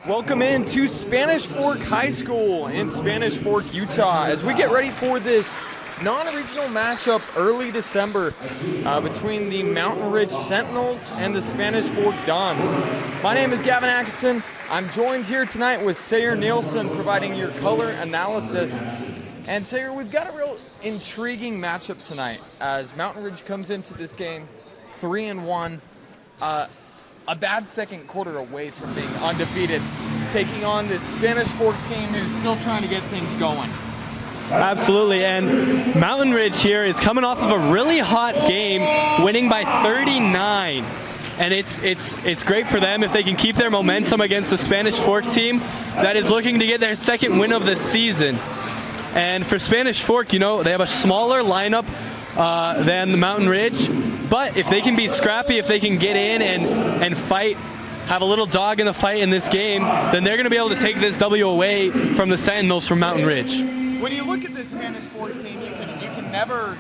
Welcome in to Spanish Fork High School in Spanish Fork, Utah, as we get ready for this non-regional matchup early December between the Mountain Ridge Sentinels and the Spanish Fork Dons. My name is Gavin Atkinson. I'm joined here tonight with Sayer Nielsen providing your color analysis. And Sayer, we've got a real intriguing matchup tonight as Mountain Ridge comes into this game 3-1. A bad second quarter away from being undefeated, taking on this Spanish Fork team who's still trying to get things going. Absolutely, and Mountain Ridge here is coming off of a really hot game, winning by 39. And it's great for them if they can keep their momentum against the Spanish Fork team that is looking to get their second win of the season. And for Spanish Fork, you know, they have a smaller lineup than the Mountain Ridge, but if they can be scrappy, if they can get in and fight, have a little dog in the fight in this game, then they're going to be able to take this W away from the Sentinels from Mountain Ridge. When you look at this Spanish Fork team, you can never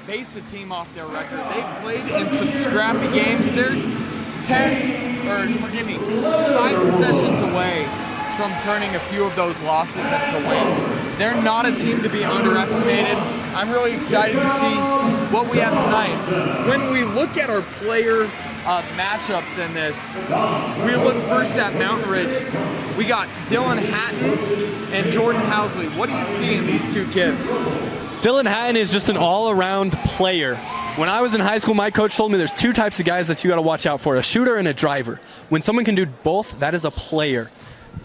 base a team off their record. They've played in some scrappy games. They're 5 possessions away from turning a few of those losses into wins. They're not a team to be underestimated. I'm really excited to see what we have tonight. When we look at our player matchups in this, we look first at Mountain Ridge. We got Dylan Hatton and Jordan Housley. What do you see in these two kids? Dylan Hatton is just an all-around player. When I was in high school, my coach told me there's two types of guys that you got to watch out for, a shooter and a driver. When someone can do both, that is a player.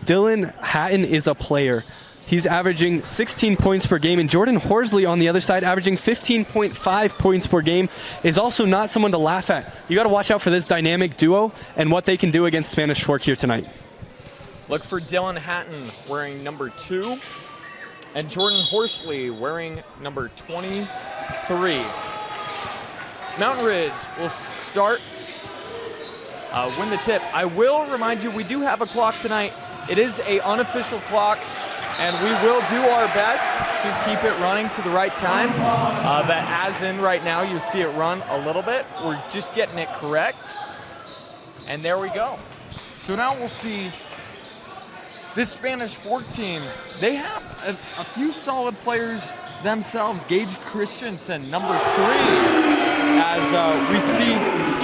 Dylan Hatton is a player. He's averaging 16 points per game, and Jordan Horsley on the other side, averaging 15.5 points per game, is also not someone to laugh at. You got to watch out for this dynamic duo and what they can do against Spanish Fork here tonight. Look for Dylan Hatton wearing number 2, and Jordan Horsley wearing number 23. Mountain Ridge will start, win the tip. I will remind you, we do have a clock tonight. It is an unofficial clock, and we will do our best to keep it running to the right time. But as in right now, you see it run a little bit. We're just getting it correct. And there we go. So now we'll see this Spanish Fork team. They have a few solid players themselves. Gage Christensen, number 3, as we see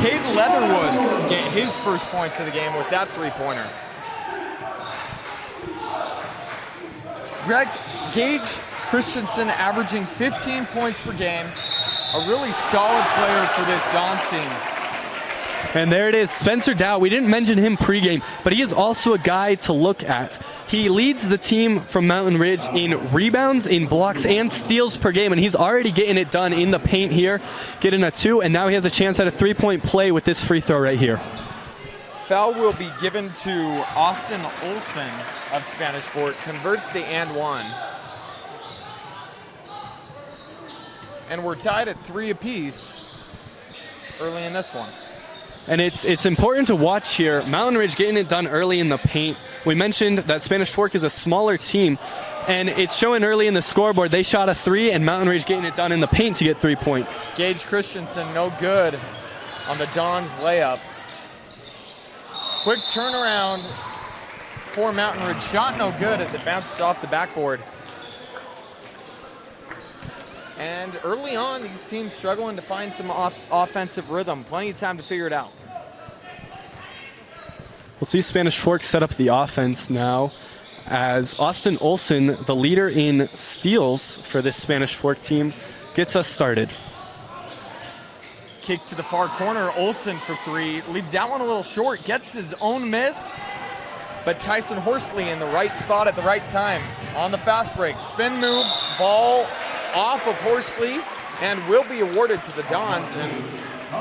Caden Leatherwood get his first points of the game with that three-pointer. Gage Christensen averaging 15 points per game, a really solid player for this Dons team. And there it is, Spencer Dow. We didn't mention him pregame, but he is also a guy to look at. He leads the team from Mountain Ridge in rebounds, in blocks, and steals per game, and he's already getting it done in the paint here, getting a 2, and now he has a chance at a 3-point play with this free throw right here. Foul will be given to Austin Olson of Spanish Fork, converts the and 1. And we're tied at 3 apiece early in this one. And it's important to watch here. Mountain Ridge getting it done early in the paint. We mentioned that Spanish Fork is a smaller team, and it's showing early in the scoreboard. They shot a 3, and Mountain Ridge getting it done in the paint to get 3 points. Gage Christensen, no good on the Dons layup. Quick turnaround for Mountain Ridge. Shot no good as it bounces off the backboard. And early on, these teams struggling to find some offensive rhythm. Plenty of time to figure it out. We'll see Spanish Fork set up the offense now as Austin Olson, the leader in steals for this Spanish Fork team, gets us started. Kick to the far corner, Olson for 3, leaves that one a little short, gets his own miss, but Tyson Horsley in the right spot at the right time on the fast break. Spin move, ball off of Horsley, and will be awarded to the Dons, and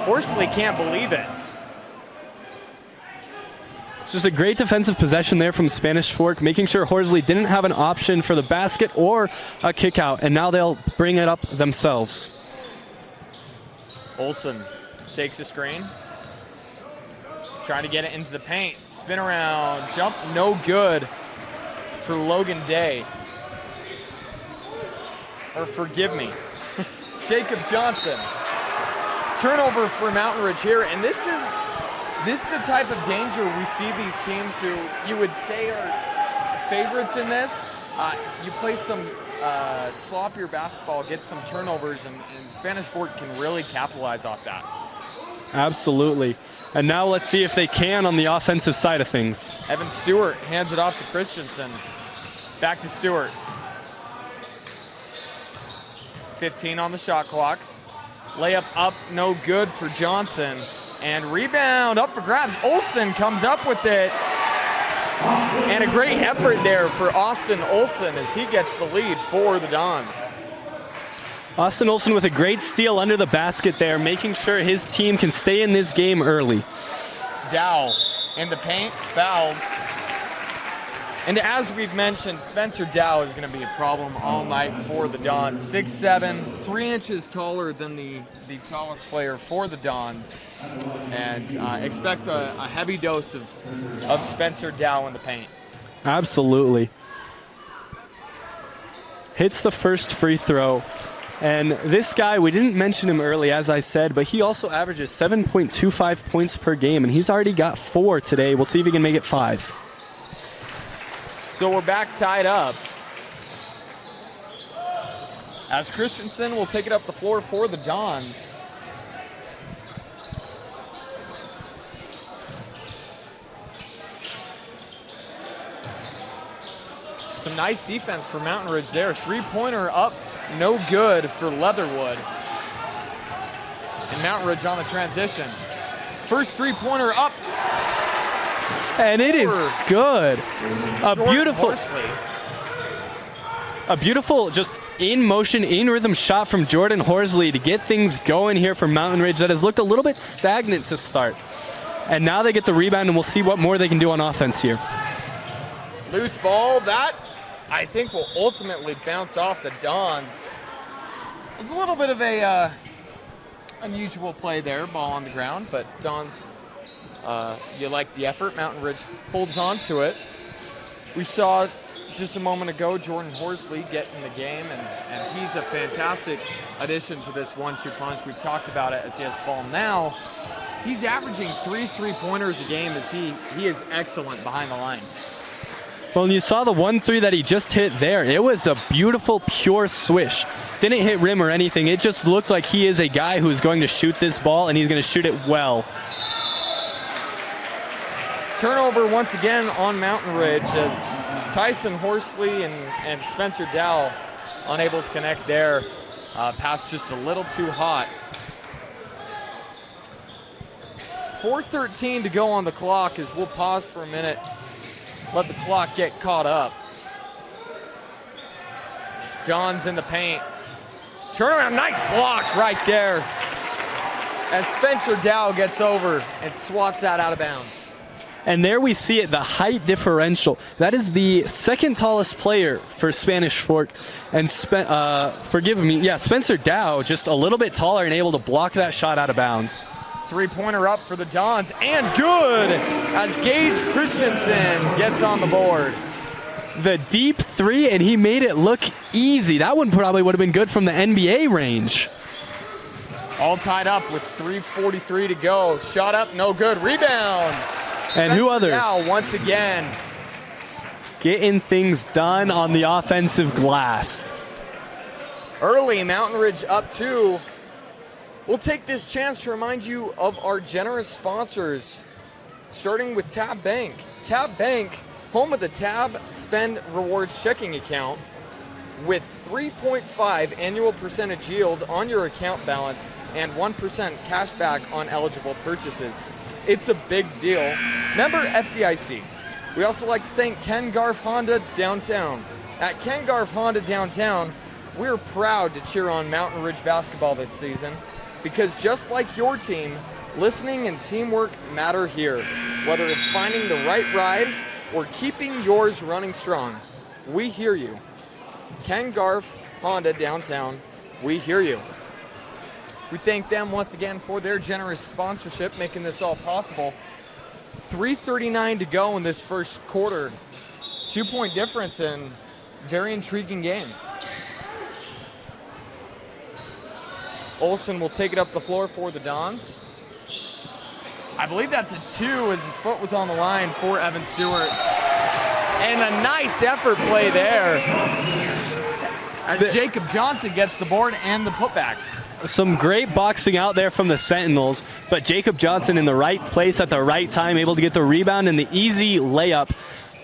Horsley can't believe it. It's just a great defensive possession there from Spanish Fork, making sure Horsley didn't have an option for the basket or a kick out, and now they'll bring it up themselves. Olson takes a screen, trying to get it into the paint. Spin around, jump, no good for Logan Day. Or forgive me, Jacob Johnson. Turnover for Mountain Ridge here, and this is This is the type of danger we see these teams who you would say are favorites in this. You play some sloppier basketball, get some turnovers, and Spanish Fort can really capitalize off that. Absolutely. And now let's see if they can on the offensive side of things. Evan Stewart hands it off to Christensen. Back to Stewart. 15 on the shot clock. Layup up, no good for Johnson. And rebound up for grabs. Olsen comes up with it. And a great effort there for Austin Olsen as he gets the lead for the Dons. Austin Olsen with a great steal under the basket there, making sure his team can stay in this game early. Dow in the paint, fouled. And as we've mentioned, Spencer Dow is going to be a problem all night for the Dons. 6'7", 3 inches taller than the tallest player for the Dons. And expect a heavy dose of Spencer Dow in the paint. Absolutely. Hits the first free throw. And this guy, we didn't mention him early, as I said, but he also averages 7.25 points per game, and he's already got 4 today. We'll see if he can make it 5. So we're back tied up. As Christensen will take it up the floor for the Dons. Some nice defense for Mountain Ridge there. Three-pointer up, no good for Leatherwood. And Mountain Ridge on the transition. First three-pointer up. And it is good. A beautiful, just in motion, in rhythm shot from Jordan Horsley to get things going here for Mountain Ridge that has looked a little bit stagnant to start. And now they get the rebound, and we'll see what more they can do on offense here. Loose ball, that I think will ultimately bounce off the Dons. It's a little bit of a unusual play there, ball on the ground, but Dons, you like the effort. Mountain Ridge holds on to it. We saw just a moment ago Jordan Horsley get in the game, and he's a fantastic addition to this 1-2 punch. We've talked about it as he has the ball now. He's averaging 3 3-pointers a game as he is excellent behind the line. Well, and you saw the 1-3 that he just hit there. It was a beautiful, pure swish. Didn't hit rim or anything. It just looked like he is a guy who's going to shoot this ball, and he's going to shoot it well. Turnover once again on Mountain Ridge as Tyson Horsley and Spencer Dow unable to connect there. Pass just a little too hot. 4:13 to go on the clock as we'll pause for a minute. Let the clock get caught up. John's in the paint. Turnaround, nice block right there. As Spencer Dow gets over and swats that out of bounds. And there we see it, the height differential. That is the second tallest player for Spanish Fork. And Spencer Dow just a little bit taller and able to block that shot out of bounds. Three-pointer up for the Dons, and good as Gage Christensen gets on the board. The deep three, and he made it look easy. That one probably would have been good from the NBA range. All tied up with 3:43 to go. Shot up, no good. Rebound. And who other? Now once again. Getting things done on the offensive glass. Early, Mountain Ridge up 2. We'll take this chance to remind you of our generous sponsors, starting with Tab Bank. Tab Bank, home of the Tab Spend Rewards checking account with 3.5 annual percentage yield on your account balance and 1% cash back on eligible purchases. It's a big deal. Member FDIC. We also like to thank Ken Garf Honda Downtown. At Ken Garf Honda Downtown, we're proud to cheer on Mountain Ridge basketball this season, because just like your team, listening and teamwork matter here. Whether it's finding the right ride or keeping yours running strong, we hear you. Ken Garf Honda Downtown, we hear you. We thank them once again for their generous sponsorship, making this all possible. 3:39 to go in this first quarter. 2-point difference and very intriguing game. Olsen will take it up the floor for the Dons. I believe that's a 2 as his foot was on the line for Evan Stewart. And a nice effort play there as Jacob Johnson gets the board and the putback. Some great boxing out there from the Sentinels, but Jacob Johnson in the right place at the right time, able to get the rebound and the easy layup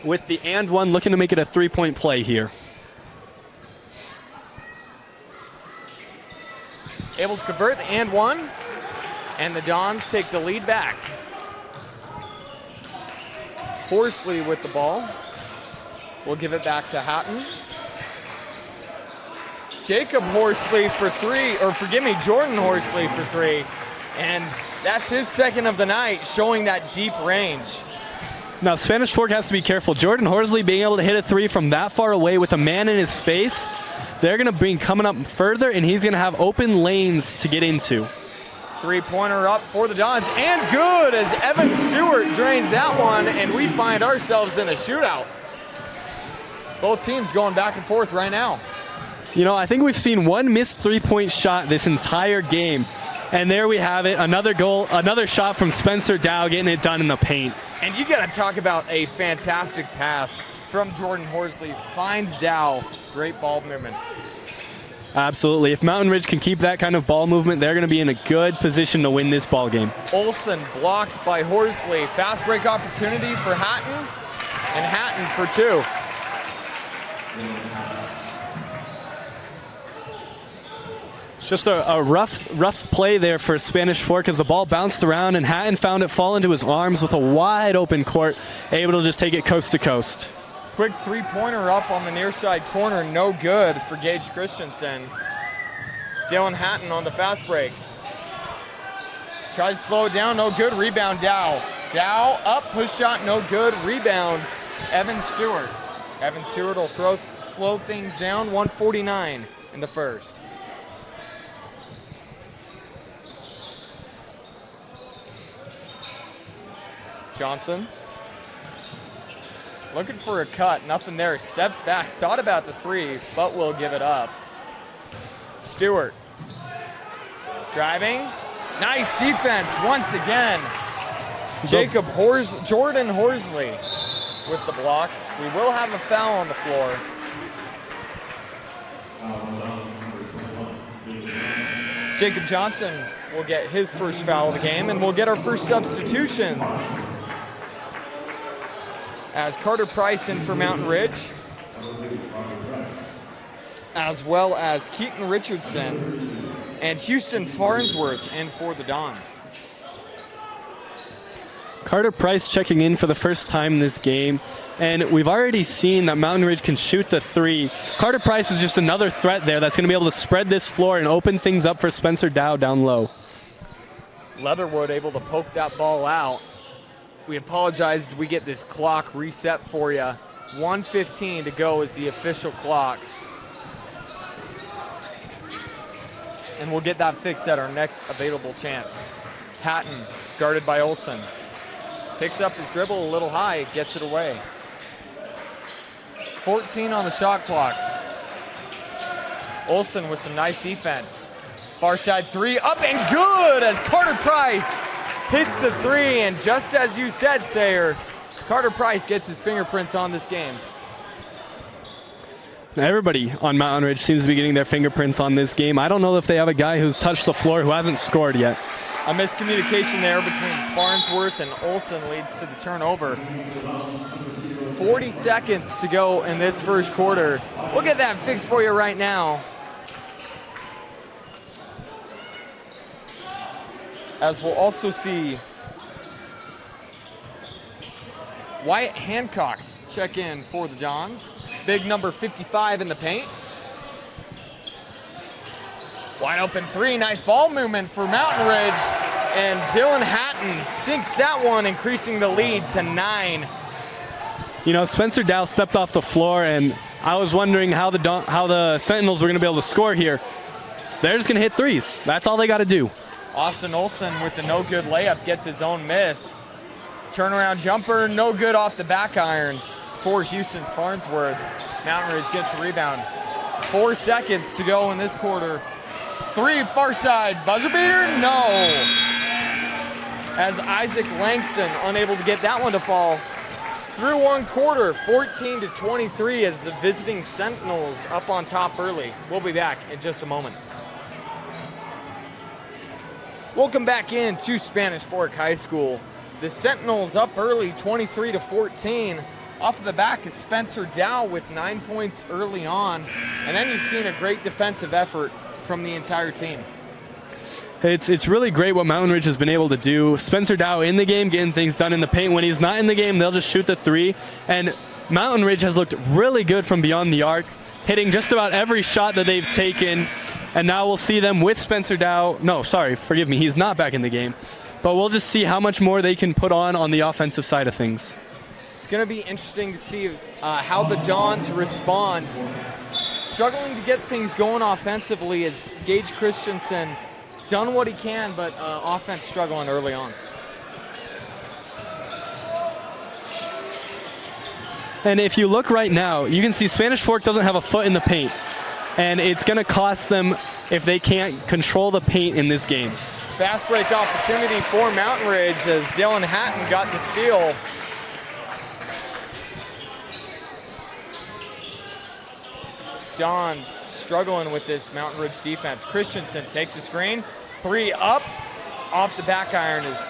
with the and one, looking to make it a 3-point play here. Able to convert the and one, and the Dons take the lead back. Horsley with the ball. We'll give it back to Hatton. Jacob Horsley for 3, or forgive me, Jordan Horsley for 3. And that's his second of the night, showing that deep range. Now, Spanish Fork has to be careful. Jordan Horsley being able to hit a 3 from that far away with a man in his face, they're going to be coming up further, and he's going to have open lanes to get into. 3-pointer up for the Dons, and good as Evan Stewart drains that one, and we find ourselves in a shootout. Both teams going back and forth right now. You know, I think we've seen one missed 3-point shot this entire game. And there we have it, another goal, another shot from Spencer Dow getting it done in the paint. And you got to talk about a fantastic pass from Jordan Horsley. Finds Dow. Great ball movement. Absolutely. If Mountain Ridge can keep that kind of ball movement, they're going to be in a good position to win this ball game. Olsen blocked by Horsley. Fast break opportunity for Hatton, and Hatton for 2. It's just a rough play there for Spanish Fork as the ball bounced around and Hatton found it fall into his arms with a wide open court, able to just take it coast to coast. Quick 3-pointer up on the near side corner, no good for Gage Christensen. Dylan Hatton on the fast break. Tries to slow it down, no good. Rebound Dow. Dow up, push shot, no good. Rebound Evan Stewart. Evan Stewart will slow things down, 1:49 in the first. Johnson. Looking for a cut, nothing there. Steps back, thought about the 3, but will give it up. Stewart. Driving. Nice defense once again. Jordan Horsley with the block. We will have a foul on the floor. Jacob Johnson will get his first foul of the game, and we'll get our first substitutions. As Carter Price in for Mountain Ridge, as well as Keaton Richardson and Houston Farnsworth in for the Dons. Carter Price checking in for the first time in this game, and we've already seen that Mountain Ridge can shoot the 3. Carter Price is just another threat there that's going to be able to spread this floor and open things up for Spencer Dow down low. Leatherwood able to poke that ball out. We apologize as we get this clock reset for you. 1:15 to go is the official clock. And we'll get that fixed at our next available chance. Hatton, guarded by Olsen. Picks up his dribble a little high, gets it away. 14 on the shot clock. Olsen with some nice defense. Far side 3, up and good as Carter Price hits the 3, and just as you said, Sayer, Carter Price gets his fingerprints on this game. Everybody on Mountain Ridge seems to be getting their fingerprints on this game. I don't know if they have a guy who's touched the floor who hasn't scored yet. A miscommunication there between Farnsworth and Olsen leads to the turnover. 40 seconds to go in this first quarter. We'll get that fixed for you right now. As we'll also see Wyatt Hancock check in for the Dons. Big number 55 in the paint. Wide open 3, nice ball movement for Mountain Ridge. And Dylan Hatton sinks that one, increasing the lead to 9. You know, Spencer Dow stepped off the floor, and I was wondering how the Sentinels were going to be able to score here. They're just going to hit 3s. That's all they got to do. Austin Olsen with the no-good layup gets his own miss. Turnaround jumper, no good off the back iron for Houston's Farnsworth. Mountain Ridge gets the rebound. 4 seconds to go in this quarter. 3 far side, buzzer beater, no. as Isaac Langston unable to get that one to fall. Through one quarter, 14-23 as the visiting Sentinels up on top early. We'll be back in just a moment. Welcome back in to Spanish Fork High School. The Sentinels up early, 23-14. Off of the back is Spencer Dow with 9 points early on. And then you've seen a great defensive effort from the entire team. It's really great what Mountain Ridge has been able to do. Spencer Dow in the game, getting things done in the paint. When he's not in the game, they'll just shoot the three. And Mountain Ridge has looked really good from beyond the arc, hitting just about every shot that they've taken. And now we'll see them with Spencer Dow. No, sorry, forgive me, he's not back in the game. But we'll just see how much more they can put on the offensive side of things. It's going to be interesting to see how the Dons respond. Struggling to get things going offensively as Gage Christensen done what he can, but offense struggling early on. And if you look right now, you can see Spanish Fork doesn't have a foot in the paint. And it's going to cost them if they can't control the paint in this game. Fast break opportunity for Mountain Ridge as Dylan Hatton got the steal. Dons struggling with this Mountain Ridge defense. Christensen takes a screen, 3 up, off the back iron is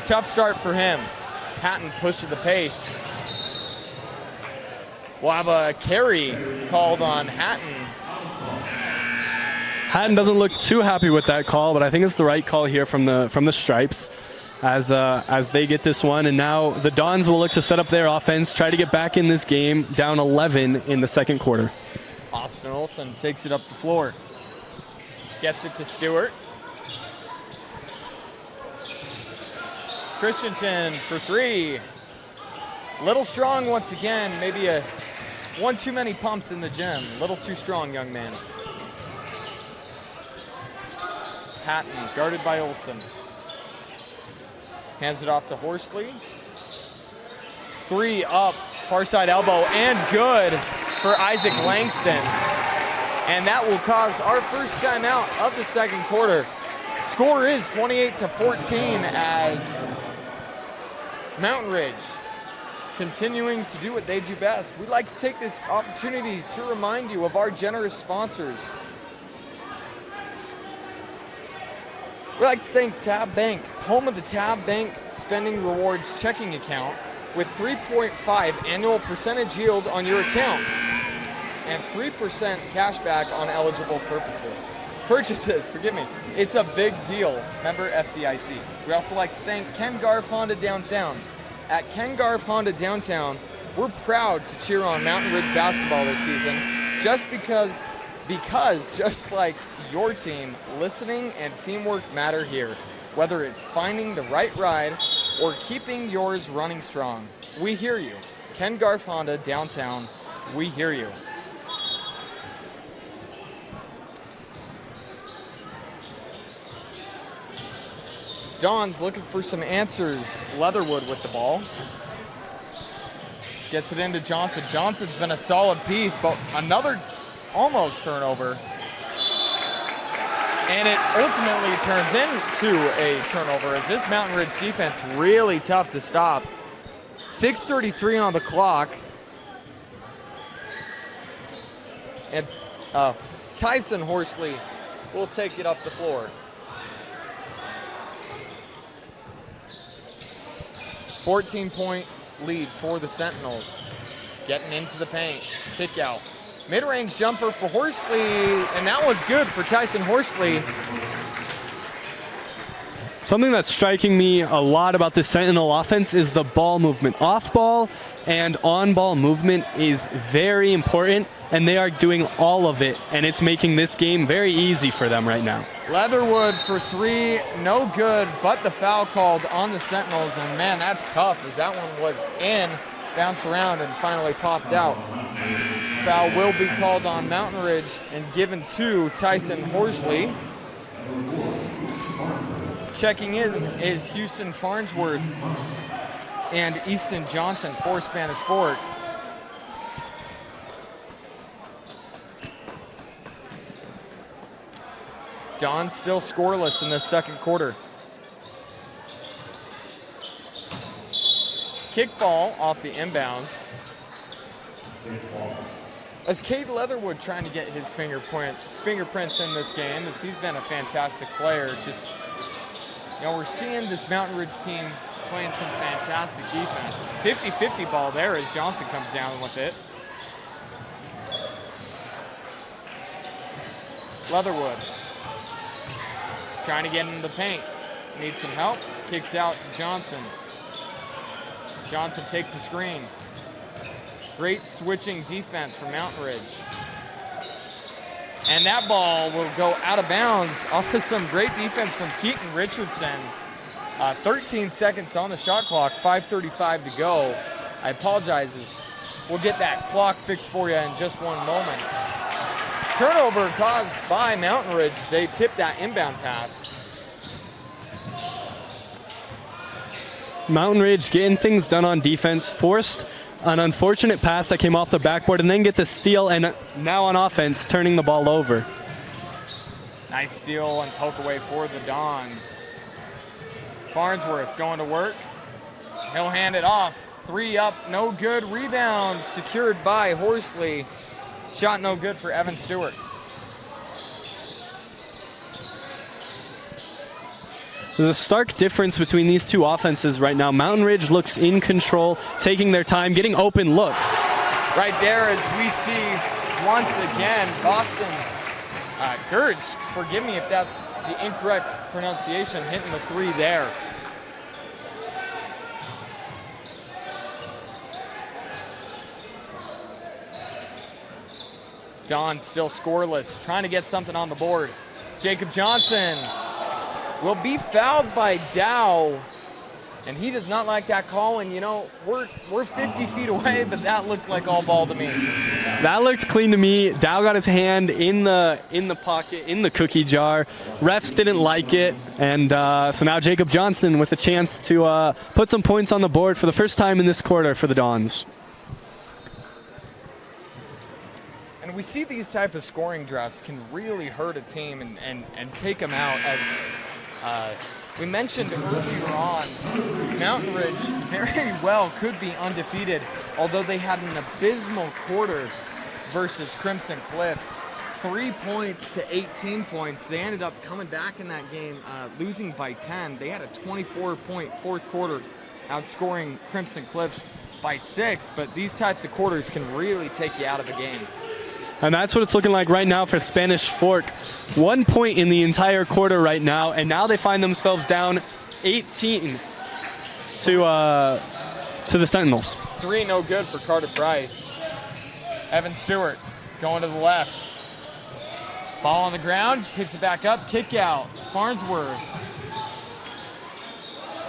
tough start for him. Hatton pushes the pace. We'll have a carry called on Hatton. Hatton doesn't look too happy with that call, but I think it's the right call here from the Stripes as they get this one. And now the Dons will look to set up their offense, try to get back in this game, down 11 in the second quarter. Austin Olson takes it up the floor. Gets it to Stewart. Christensen for 3. Little strong once again. Maybe one too many pumps in the gym. Little too strong, young man. Hatton guarded by Olson. Hands it off to Horsley. 3 up, far side elbow, and good for Isaac Langston. And that will cause our first timeout of the second quarter. Score is 28-14 as Mountain Ridge continuing to do what they do best. We'd like to take this opportunity to remind you of our generous sponsors. We'd like to thank Tab Bank, home of the Tab Bank Spending Rewards checking account with 3.5 annual percentage yield on your account and 3% cash back on eligible purchases, forgive me. It's a big deal. Member FDIC. We also like to thank Ken Garf Honda Downtown. At Ken Garf Honda Downtown, we're proud to cheer on Mountain Ridge basketball this season just because just like your team, listening and teamwork matter here. Whether it's finding the right ride or keeping yours running strong. We hear you. Ken Garf Honda Downtown, we hear you. Don's looking for some answers. Leatherwood with the ball. Gets it into Johnson. Johnson's been a solid piece, but another almost turnover. And it ultimately turns into a turnover as this Mountain Ridge defense really tough to stop. 6:33 on the clock. And Tyson Horsley will take it up the floor. 14-point lead for the Sentinels. Getting into the paint. Kick out. Mid-range jumper for Horsley, and that one's good for Tyson Horsley. Something that's striking me a lot about this Sentinel offense is the ball movement. Off-ball and on-ball movement is very important, and they are doing all of it, and it's making this game very easy for them right now. Leatherwood for 3, no good, but the foul called on the Sentinels, and man, that's tough as that one was in, bounced around, and finally popped out. Foul will be called on Mountain Ridge and given to Tyson Horsley. Checking in is Houston Farnsworth and Easton Johnson for Spanish Fork. Don still scoreless in this second quarter. Kick ball off the inbounds. As Cade Leatherwood trying to get his fingerprints in this game, as he's been a fantastic player. Just, we're seeing this Mountain Ridge team playing some fantastic defense. 50-50 ball there as Johnson comes down with it. Leatherwood trying to get into the paint. Needs some help. Kicks out to Johnson. Johnson takes the screen. Great switching defense from Mountain Ridge. And that ball will go out of bounds off of some great defense from Keaton Richardson. 13 seconds on the shot clock, 5:35 to go. I apologize. We'll get that clock fixed for you in just one moment. Turnover caused by Mountain Ridge. They tipped that inbound pass. Mountain Ridge getting things done on defense, forced an unfortunate pass that came off the backboard, and then get the steal, and now on offense, turning the ball over. Nice steal and poke away for the Dons. Farnsworth going to work. He'll hand it off. 3 up, no good. Rebound secured by Horsley. Shot no good for Evan Stewart. There's a stark difference between these two offenses right now. Mountain Ridge looks in control, taking their time, getting open looks. Right there as we see once again, Boston Gertz, forgive me if that's the incorrect pronunciation, hitting the 3 there. Don still scoreless, trying to get something on the board. Jacob Johnson will be fouled by Dow, and he does not like that call. And we're 50 feet away, but that looked like all ball to me. That looked clean to me. Dow got his hand in the pocket, in the cookie jar. Refs didn't like it, and so now Jacob Johnson with a chance to put some points on the board for the first time in this quarter for the Dons. And we see these type of scoring droughts can really hurt a team and take them out. As we mentioned earlier on, Mountain Ridge very well could be undefeated, although they had an abysmal quarter versus Crimson Cliffs. 3 points to 18 points. They ended up coming back in that game, losing by 10. They had a 24-point fourth quarter, outscoring Crimson Cliffs by 6, but these types of quarters can really take you out of a game. And that's what it's looking like right now for Spanish Fork. 1 point in the entire quarter right now, and now they find themselves down 18 to the Sentinels. 3 no good for Carter Price. Evan Stewart going to the left. Ball on the ground, picks it back up, kick out. Farnsworth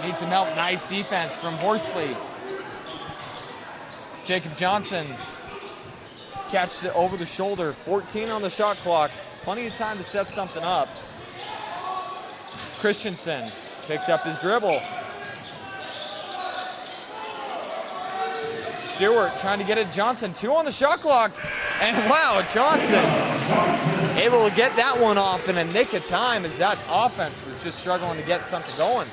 needs some help. Nice defense from Horsley. Jacob Johnson catches it over the shoulder. 14 on the shot clock. Plenty of time to set something up. Christensen picks up his dribble. Stewart trying to get it. Johnson, 2 on the shot clock. And wow, Johnson able to get that one off in a nick of time as that offense was just struggling to get something going.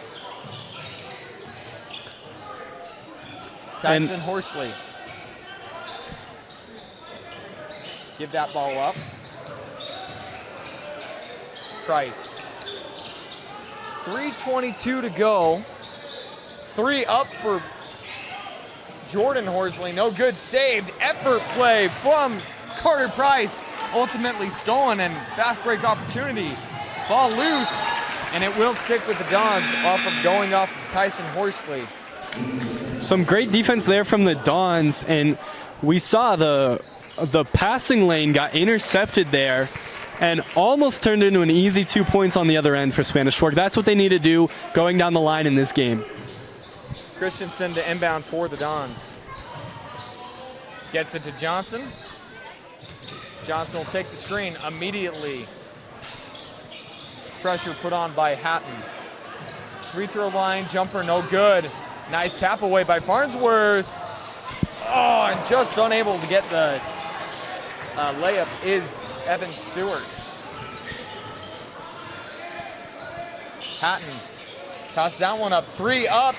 Tyson Horsley. Give that ball up. Price. 3:22 to go. 3 up for Jordan Horsley. No good. Saved. Effort play from Carter Price. Ultimately stolen, and fast break opportunity. Ball loose, and it will stick with the Dons off of going off of Tyson Horsley. Some great defense there from the Dons, and we saw the passing lane got intercepted there and almost turned into an easy 2 points on the other end for Spanish Fork. That's what they need to do going down the line in this game. Christensen to inbound for the Dons. Gets it to Johnson. Johnson will take the screen immediately. Pressure put on by Hatton. Free throw line, jumper no good. Nice tap away by Farnsworth. Oh, and just unable to get the layup is Evan Stewart. Hatton tosses that one up. 3 up.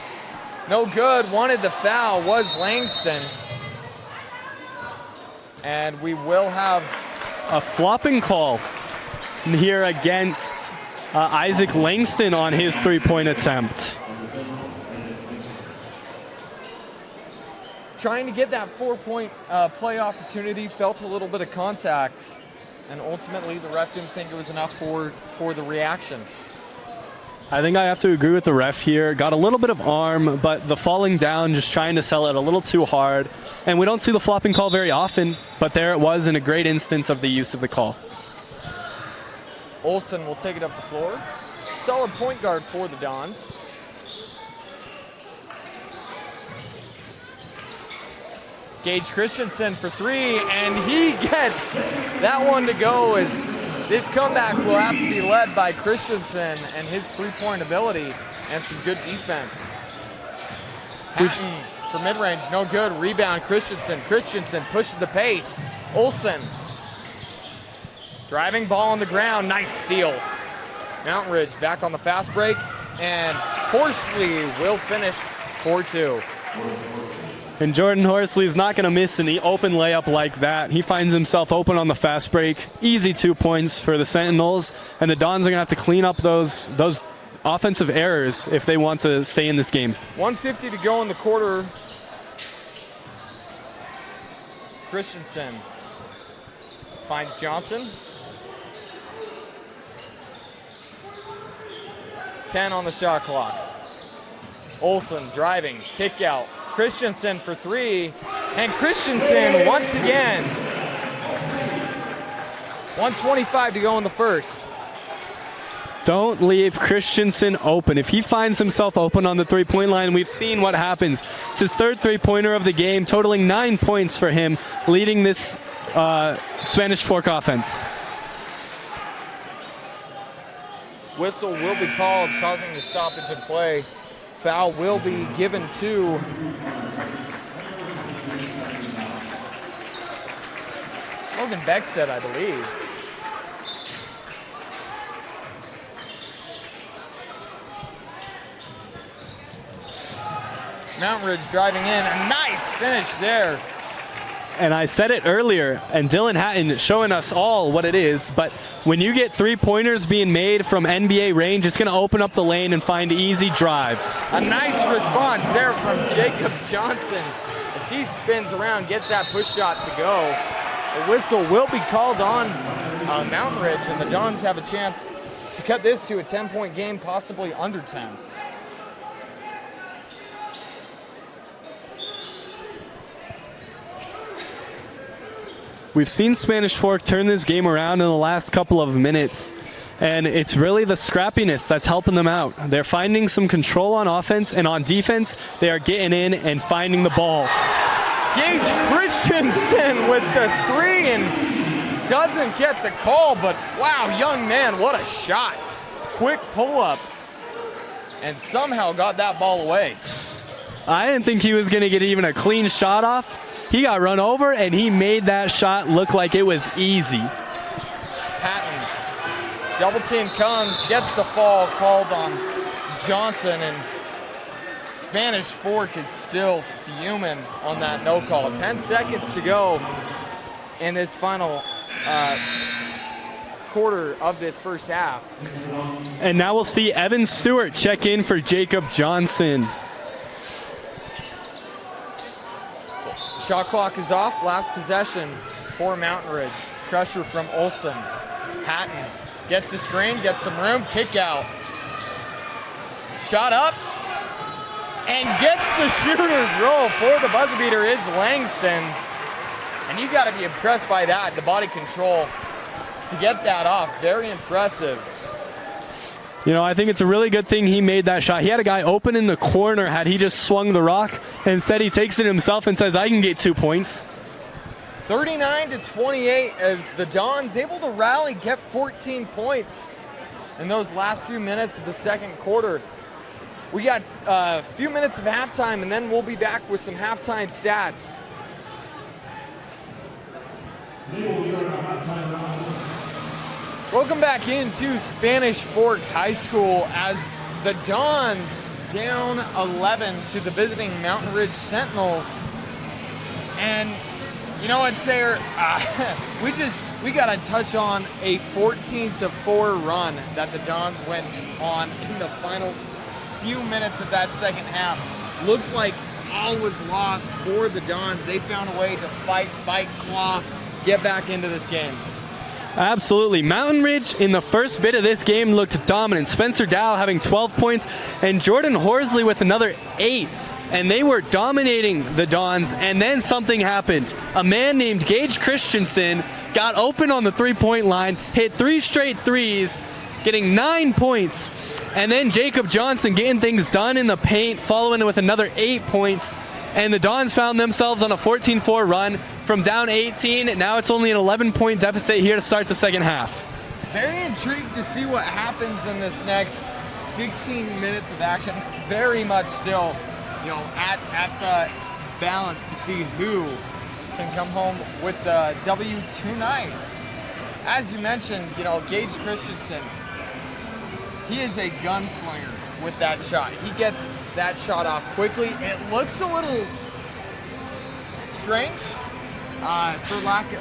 No good. Wanted the foul was Langston. And we will have a flopping call here against Isaac Langston on his three-point attempt. Trying to get that 4-point play opportunity, felt a little bit of contact, and ultimately the ref didn't think it was enough for the reaction. I think I have to agree with the ref here. Got a little bit of arm, but the falling down, just trying to sell it a little too hard. And we don't see the flopping call very often, but there it was in a great instance of the use of the call. Olsen will take it up the floor. Solid point guard for the Dons. Gage Christensen for three, and he gets that one to go. As this comeback will have to be led by Christensen and his three-point ability and some good defense. Hatton for mid-range, no good. Rebound, Christensen. Christensen pushes the pace. Olsen driving ball on the ground, nice steal. Mountain Ridge back on the fast break, and Horsley will finish 4-2. And Jordan Horsley is not going to miss an open layup like that. He finds himself open on the fast break. Easy 2 points for the Sentinels, and the Dons are going to have to clean up those offensive errors if they want to stay in this game. 1:50 to go in the quarter. Christensen finds Johnson. 10 on the shot clock. Olsen driving, kick out. Christensen for three, and Christensen once again. 1:25 to go in the first. Don't leave Christensen open. If he finds himself open on the three-point line, we've seen what happens. It's his third three-pointer of the game, totaling 9 points for him, leading this Spanish Fork offense. Whistle will be called, causing the stoppage in play. Foul will be given to Logan Beckstead, I believe. Mountain Ridge driving in, a nice finish there. And I said it earlier, and Dylan Hatton showing us all what it is, but when you get three-pointers being made from NBA range, it's going to open up the lane and find easy drives. A nice response there from Jacob Johnson as he spins around, gets that push shot to go. The whistle will be called on Mountain Ridge, and the Dons have a chance to cut this to a 10-point game, possibly under 10. We've seen Spanish Fork turn this game around in the last couple of minutes, and it's really the scrappiness that's helping them out. They're finding some control on offense, and on defense, they are getting in and finding the ball. Gage Christensen with the three and doesn't get the call, but wow, young man, what a shot. Quick pull-up, and somehow got that ball away. I didn't think he was going to get even a clean shot off. He got run over, and he made that shot look like it was easy. Hatton, double team comes, gets the fall called on Johnson, and Spanish Fork is still fuming on that no call. 10 seconds to go in this final quarter of this first half. And now we'll see Evan Stewart check in for Jacob Johnson. Shot clock is off. Last possession for Mountain Ridge. Pressure from Olsen. Hatton gets the screen, gets some room, kick out. Shot up and gets the shooter's roll for the buzzer beater is Langston. And you got to be impressed by that, the body control to get that off. Very impressive. You know, I think it's a really good thing he made that shot. He had a guy open in the corner had he just swung the rock. And instead he takes it himself and says, I can get 2 points. 39-28 as the Dons able to rally, get 14 points in those last few minutes of the second quarter. We got a few minutes of halftime, and then we'll be back with some halftime stats. Welcome back into Spanish Fork High School as the Dons down 11 to the visiting Mountain Ridge Sentinels. And you know what, Sayer? We got to touch on a 14-4 run that the Dons went on in the final few minutes of that second half. Looked like all was lost for the Dons. They found a way to fight, claw, get back into this game. Absolutely. Mountain Ridge in the first bit of this game looked dominant. Spencer Dow having 12 points and Jordan Horsley with another 8. And they were dominating the Dons, and then something happened. A man named Gage Christensen got open on the three-point line, hit 3 straight threes, getting 9 points. And then Jacob Johnson getting things done in the paint, following with another 8 points. And the Dons found themselves on a 14-4 run from down 18. Now it's only an 11-point deficit here to start the second half. Very intrigued to see what happens in this next 16 minutes of action. Very much still, at the balance to see who can come home with the W tonight. As you mentioned, Gage Christensen, he is a gunslinger with that shot. He gets that shot off quickly. It looks a little strange, for lack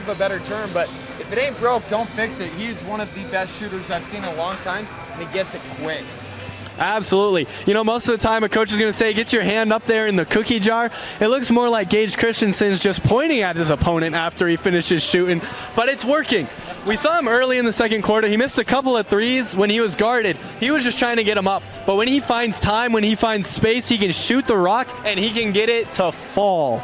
of a better term, but if it ain't broke, don't fix it. He's one of the best shooters I've seen in a long time, and he gets it quick. Absolutely. Most of the time a coach is going to say, get your hand up there in the cookie jar. It looks more like Gage Christensen's just pointing at his opponent after he finishes shooting, but it's working. We saw him early in the second quarter. He missed a couple of threes when he was guarded. He was just trying to get him up. But when he finds time, when he finds space, he can shoot the rock and he can get it to fall.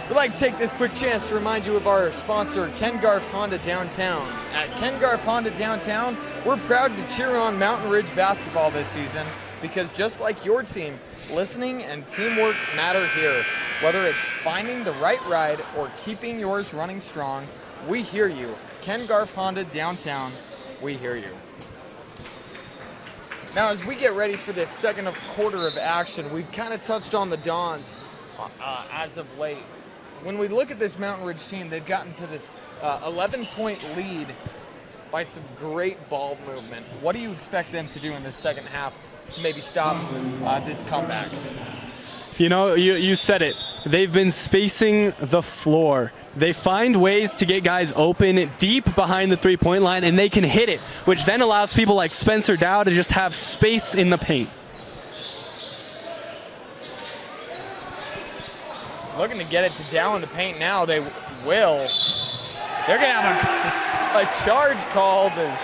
We'd like to take this quick chance to remind you of our sponsor, Ken Garff Honda Downtown. At Ken Garff Honda Downtown, we're proud to cheer on Mountain Ridge basketball this season because just like your team, listening and teamwork matter here. Whether it's finding the right ride or keeping yours running strong, we hear you. Ken Garff Honda Downtown, we hear you. Now, as we get ready for this second quarter of action, we've kind of touched on the Dons as of late. When we look at this Mountain Ridge team, they've gotten to this 11-point lead by some great ball movement. What do you expect them to do in this second half to maybe stop this comeback? You said it. They've been spacing the floor. They find ways to get guys open deep behind the three-point line, and they can hit it, which then allows people like Spencer Dow to just have space in the paint. Looking to get it to Dow in the paint now. They will. They're going to have a charge called as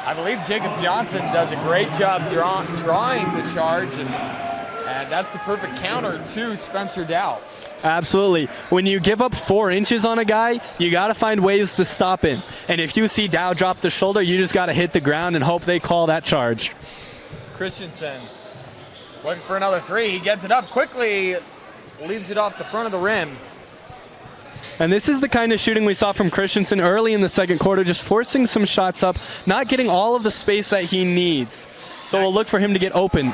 I believe Jacob Johnson does a great job drawing the charge, and that's the perfect counter to Spencer Dow. Absolutely. When you give up 4 inches on a guy, you got to find ways to stop him. And if you see Dow drop the shoulder, you just got to hit the ground and hope they call that charge. Christensen looking for another 3. He gets it up quickly. Leaves it off the front of the rim. And this is the kind of shooting we saw from Christensen early in the second quarter, just forcing some shots up, not getting all of the space that he needs. So we'll look for him to get open.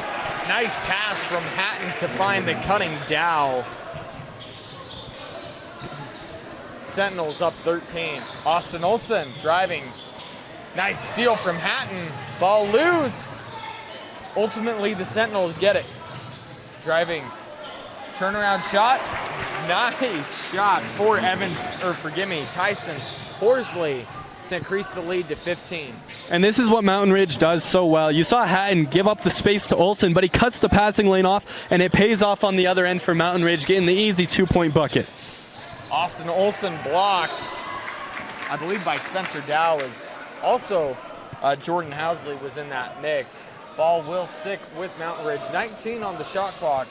Nice pass from Hatton to find the cutting Dow. Sentinels up 13. Austin Olsen driving. Nice steal from Hatton. Ball loose. Ultimately, the Sentinels get it. Driving. Turnaround shot. Nice shot for Tyson Horsley to increase the lead to 15. And this is what Mountain Ridge does so well. You saw Hatton give up the space to Olsen, but he cuts the passing lane off, and it pays off on the other end for Mountain Ridge, getting the easy 2-point bucket. Austin Olsen blocked, I believe, by Spencer Dow. Is also Jordan Housley was in that mix. Ball will stick with Mountain Ridge. 19 on the shot clock.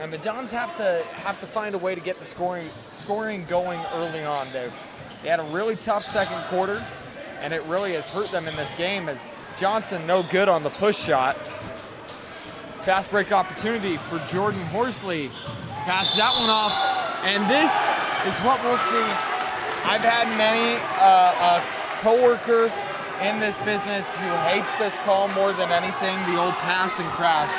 And the Dons have to find a way to get the scoring going early on. They had a really tough second quarter, and it really has hurt them in this game as Johnson no good on the push shot. Fast break opportunity for Jordan Horsley. Passes that one off, and this is what we'll see. I've had many a coworker in this business who hates this call more than anything, the old pass and crash.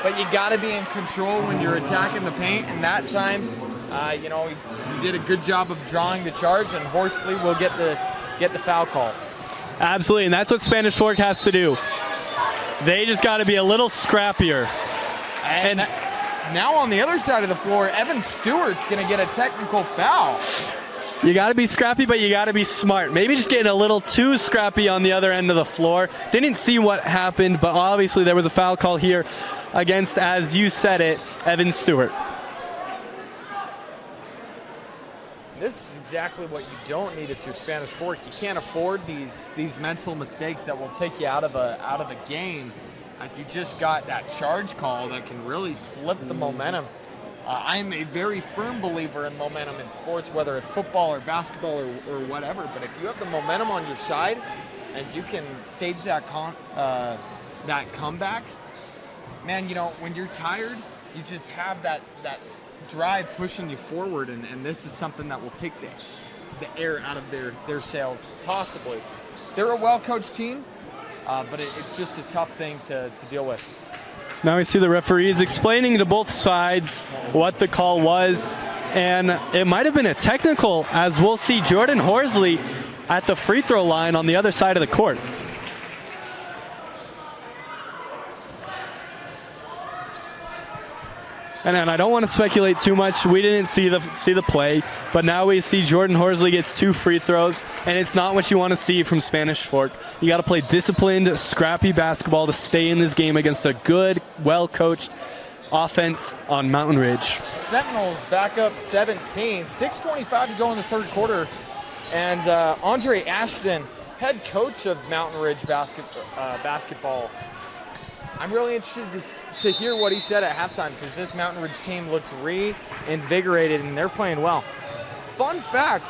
But you got to be in control when you're attacking the paint, and that time, he did a good job of drawing the charge, and Horsley will get the foul call. Absolutely, and that's what Spanish Fork has to do. They just got to be a little scrappier. And now on the other side of the floor, Evan Stewart's going to get a technical foul. You got to be scrappy, but you got to be smart. Maybe just getting a little too scrappy on the other end of the floor. Didn't see what happened, but obviously there was a foul call here against, as you said it, Evan Stewart. This is exactly what you don't need if you're Spanish Fork. You can't afford these mental mistakes that will take you out of a game, as you just got that charge call that can really flip the momentum. I am a very firm believer in momentum in sports, whether it's football or basketball or whatever. But if you have the momentum on your side and you can stage that comeback, man, you know, when you're tired, you just have that drive pushing you forward, and this is something that will take the air out of their sails, possibly. They're a well-coached team, but it's just a tough thing to deal with. Now we see the referees explaining to both sides what the call was, and it might have been a technical, as we'll see Jordan Horsley at the free throw line on the other side of the court. And I don't want to speculate too much. We didn't see the play, but now we see Jordan Horsley gets 2 free throws, and it's not what you want to see from Spanish Fork. You got to play disciplined, scrappy basketball to stay in this game against a good, well-coached offense on Mountain Ridge. Sentinels back up 17, 6:25 to go in the third quarter, and Andre Ashton, head coach of Mountain Ridge basketball. I'm really interested to hear what he said at halftime, because this Mountain Ridge team looks reinvigorated and they're playing well. Fun fact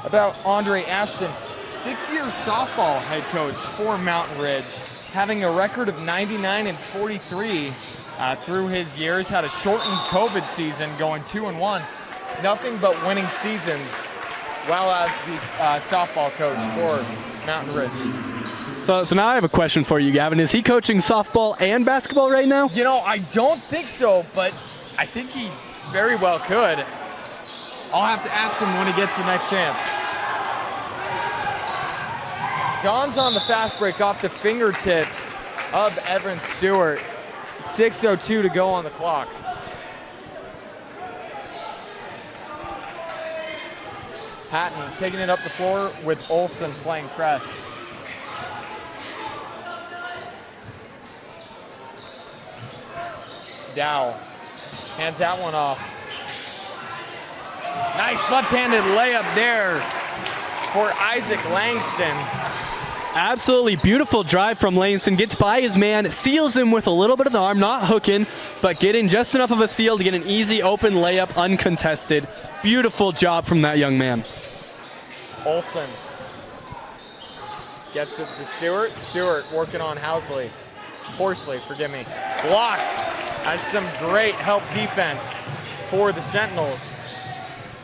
about Andre Ashton, 6-year softball head coach for Mountain Ridge, having a record of 99-43 through his years, had a shortened COVID season going 2-1. Nothing but winning seasons, while as the softball coach for Mountain Ridge. So now I have a question for you, Gavin. Is he coaching softball and basketball right now? You know, I don't think so, but I think he very well could. I'll have to ask him when he gets the next chance. Don's on the fast break off the fingertips of Evan Stewart. 6:02 to go on the clock. Hatton taking it up the floor with Olsen playing press. Dow hands that one off. Nice left-handed layup there for Isaac Langston. Absolutely beautiful drive from Langston. Gets by his man, seals him with a little bit of the arm, not hooking, but getting just enough of a seal to get an easy open layup uncontested. Beautiful job from that young man. Olsen gets it to Stewart. Stewart working on Horsley, forgive me. Blocked. Has some great help defense for the Sentinels.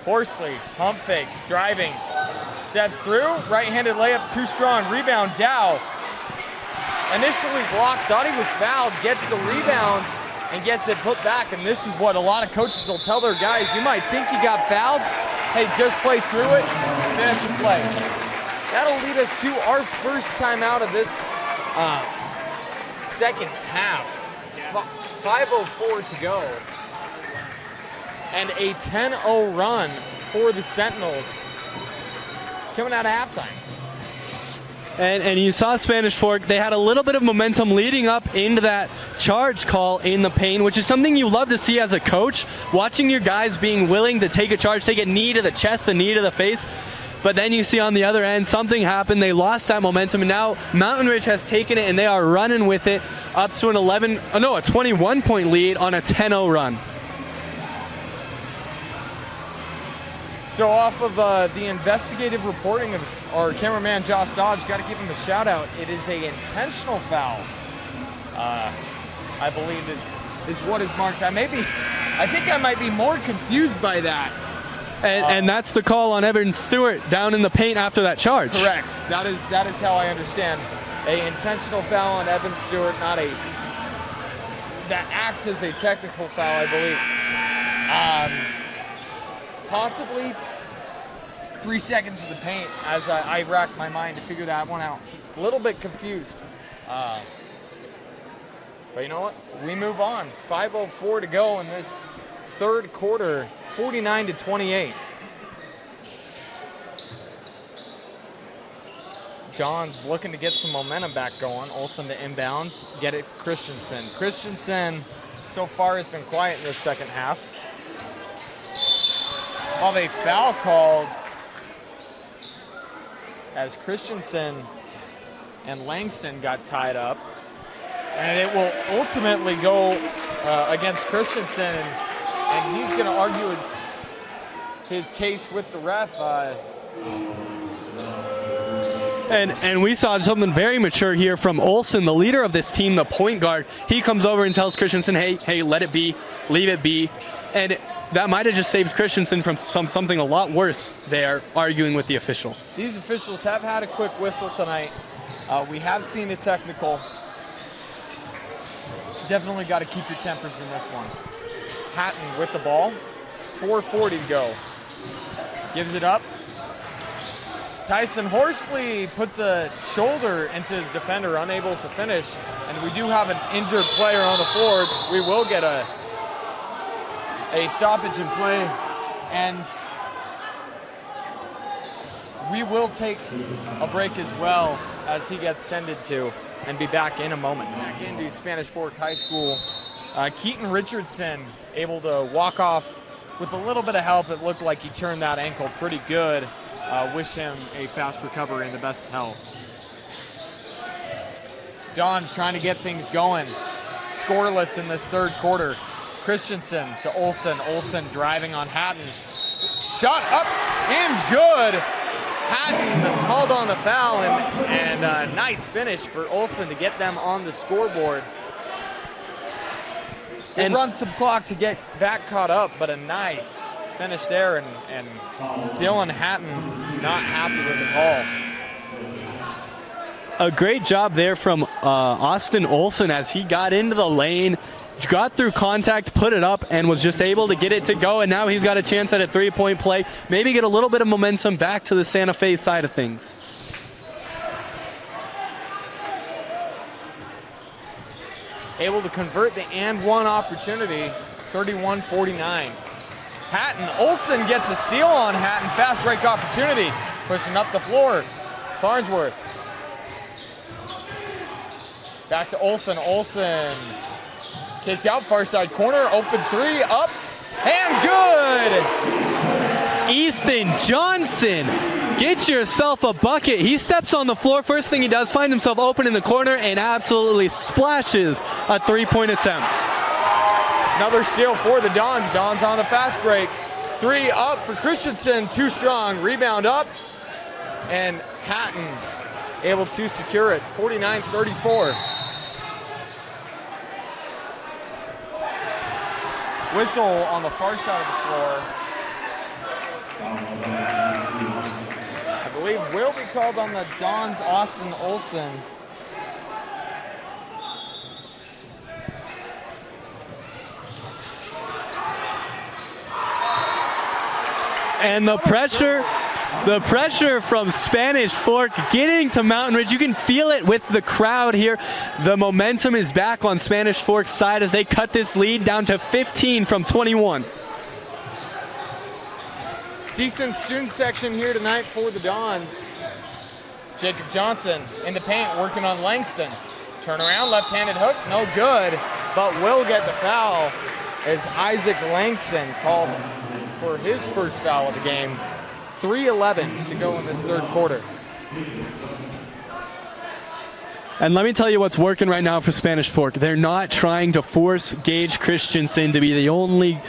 Horsley, pump fakes, driving, steps through, right-handed layup, too strong. Rebound, Dow. Initially blocked, thought he was fouled, gets the rebound and gets it put back. And this is what a lot of coaches will tell their guys. You might think you got fouled. Hey, just play through it, finish the play. That'll lead us to our first time out of this second half. 5:04 to go. And a 10-0 run for the Sentinels coming out of halftime. And you saw Spanish Fork, they had a little bit of momentum leading up into that charge call in the paint, which is something you love to see as a coach, watching your guys being willing to take a charge, take a knee to the chest, a knee to the face. But then you see on the other end, something happened. They lost that momentum, and now Mountain Ridge has taken it, and they are running with it up to a 21-point lead on a 10-0 run. So off of the investigative reporting of our cameraman Josh Dodge, got to give him a shout out. It is an intentional foul. I believe is what is marked. I think I might be more confused by that. And that's the call on Evan Stewart down in the paint after that charge. Correct. That is how I understand. A intentional foul on Evan Stewart, not a that acts as a technical foul, I believe. Possibly 3 seconds in the paint as I racked my mind to figure that one out. A little bit confused. But you know what? We move on. 5:04 to go in this third quarter, 49-28. Don's looking to get some momentum back going. Olsen to inbounds, get it Christensen. Christensen so far has been quiet in this second half. While they foul called as Christensen and Langston got tied up. And it will ultimately go against Christensen, and he's going to argue his case with the ref. And we saw something very mature here from Olsen, the leader of this team, the point guard. He comes over and tells Christensen, hey, let it be, leave it be. And that might have just saved Christensen from something a lot worse. They are arguing with the official. These officials have had a quick whistle tonight. We have seen a technical. Definitely got to keep your tempers in this one. Hatton with the ball. 4:40 to go. Gives it up. Tyson Horsley puts a shoulder into his defender, unable to finish. And we do have an injured player on the floor. We will get a stoppage in play. And we will take a break as well as he gets tended to and be back in a moment. Back into Spanish Fork High School. Keaton Richardson able to walk off with a little bit of help. It looked like he turned that ankle pretty good. Wish him a fast recovery and the best health. Don's trying to get things going. Scoreless in this third quarter. Christensen to Olsen. Olsen driving on Hatton. Shot up and good. Hatton called on the foul, and a nice finish for Olsen to get them on the scoreboard. And run some clock to get back caught up, but a nice finish there, and Dylan Hatton not happy with the call. A great job there from Austin Olsen as he got into the lane, got through contact, put it up, and was just able to get it to go. And now he's got a chance at a three-point play, maybe get a little bit of momentum back to the Santa Fe side of things. Able to convert the and one opportunity, 31-49. Hatton, Olsen gets a steal on Hatton, fast break opportunity, pushing up the floor. Farnsworth. Back to Olsen. Olsen kicks out, far side corner, open three, up, and good! Easton Johnson, get yourself a bucket. He steps on the floor, first thing he does, find himself open in the corner and absolutely splashes a three-point attempt. Another steal for the Dons. Dons on the fast break. Three up for Christensen, too strong. Rebound up, and Hatton able to secure it, 49-34. Whistle on the far side of the floor. I believe will be called on the Dons, Austin Olsen. And the pressure from Spanish Fork getting to Mountain Ridge. You can feel it with the crowd here. The momentum is back on Spanish Fork's side as they cut this lead down to 15 from 21. Decent student section here tonight for the Dons. Jacob Johnson in the paint working on Langston. Turn around, left-handed hook, no good, but will get the foul as Isaac Langston called for his first foul of the game. 3:11 to go in this third quarter. And let me tell you what's working right now for Spanish Fork. They're not trying to force Gage Christensen to be the only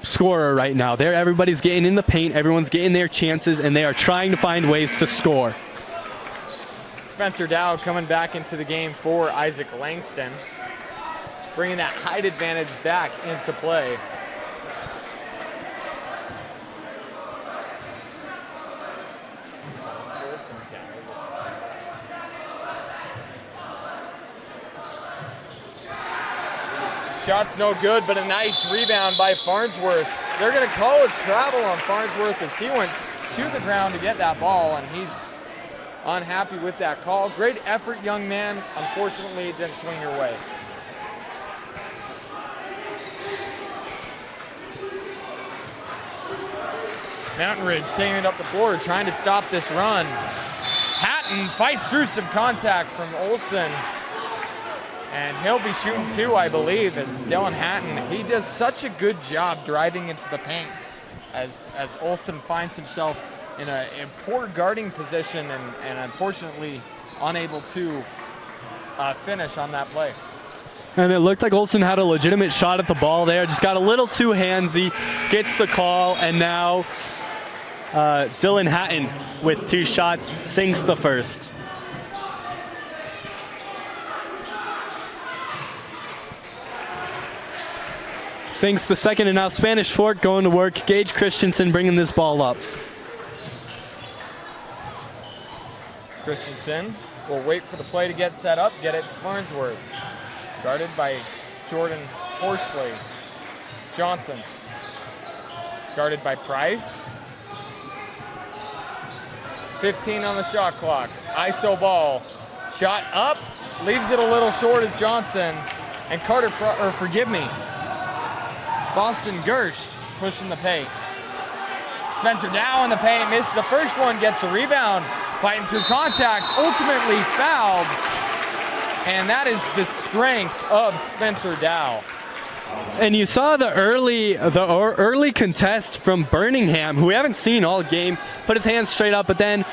scorer right now. Everybody's getting in the paint, everyone's getting their chances, and they are trying to find ways to score. Spencer Dow coming back into the game for Isaac Langston, bringing that height advantage back into play. Shot's no good, but a nice rebound by Farnsworth. They're going to call a travel on Farnsworth as he went to the ground to get that ball, and he's unhappy with that call. Great effort, young man. Unfortunately, it didn't swing your way. Mountain Ridge taking it up the floor, trying to stop this run. Hatton fights through some contact from Olson. And he'll be shooting 2, I believe, as Dylan Hatton. He does such a good job driving into the paint as Olson finds himself in a poor guarding position and unfortunately unable to finish on that play. And it looked like Olson had a legitimate shot at the ball there, just got a little too handsy, gets the call, and now Dylan Hatton with 2 shots sinks the first. Sinks the second, and now Spanish Fork going to work. Gage Christensen bringing this ball up. Christensen will wait for the play to get set up, get it to Farnsworth. Guarded by Jordan Horsley. Johnson. Guarded by Price. 15 on the shot clock. ISO ball. Shot up. Leaves it a little short as Johnson. And Boston Gerst pushing the paint. Spencer Dow in the paint. Misses the first one. Gets the rebound. Fighting through contact. Ultimately fouled. And that is the strength of Spencer Dow. And you saw the early contest from Birmingham, who we haven't seen all game, put his hands straight up, but then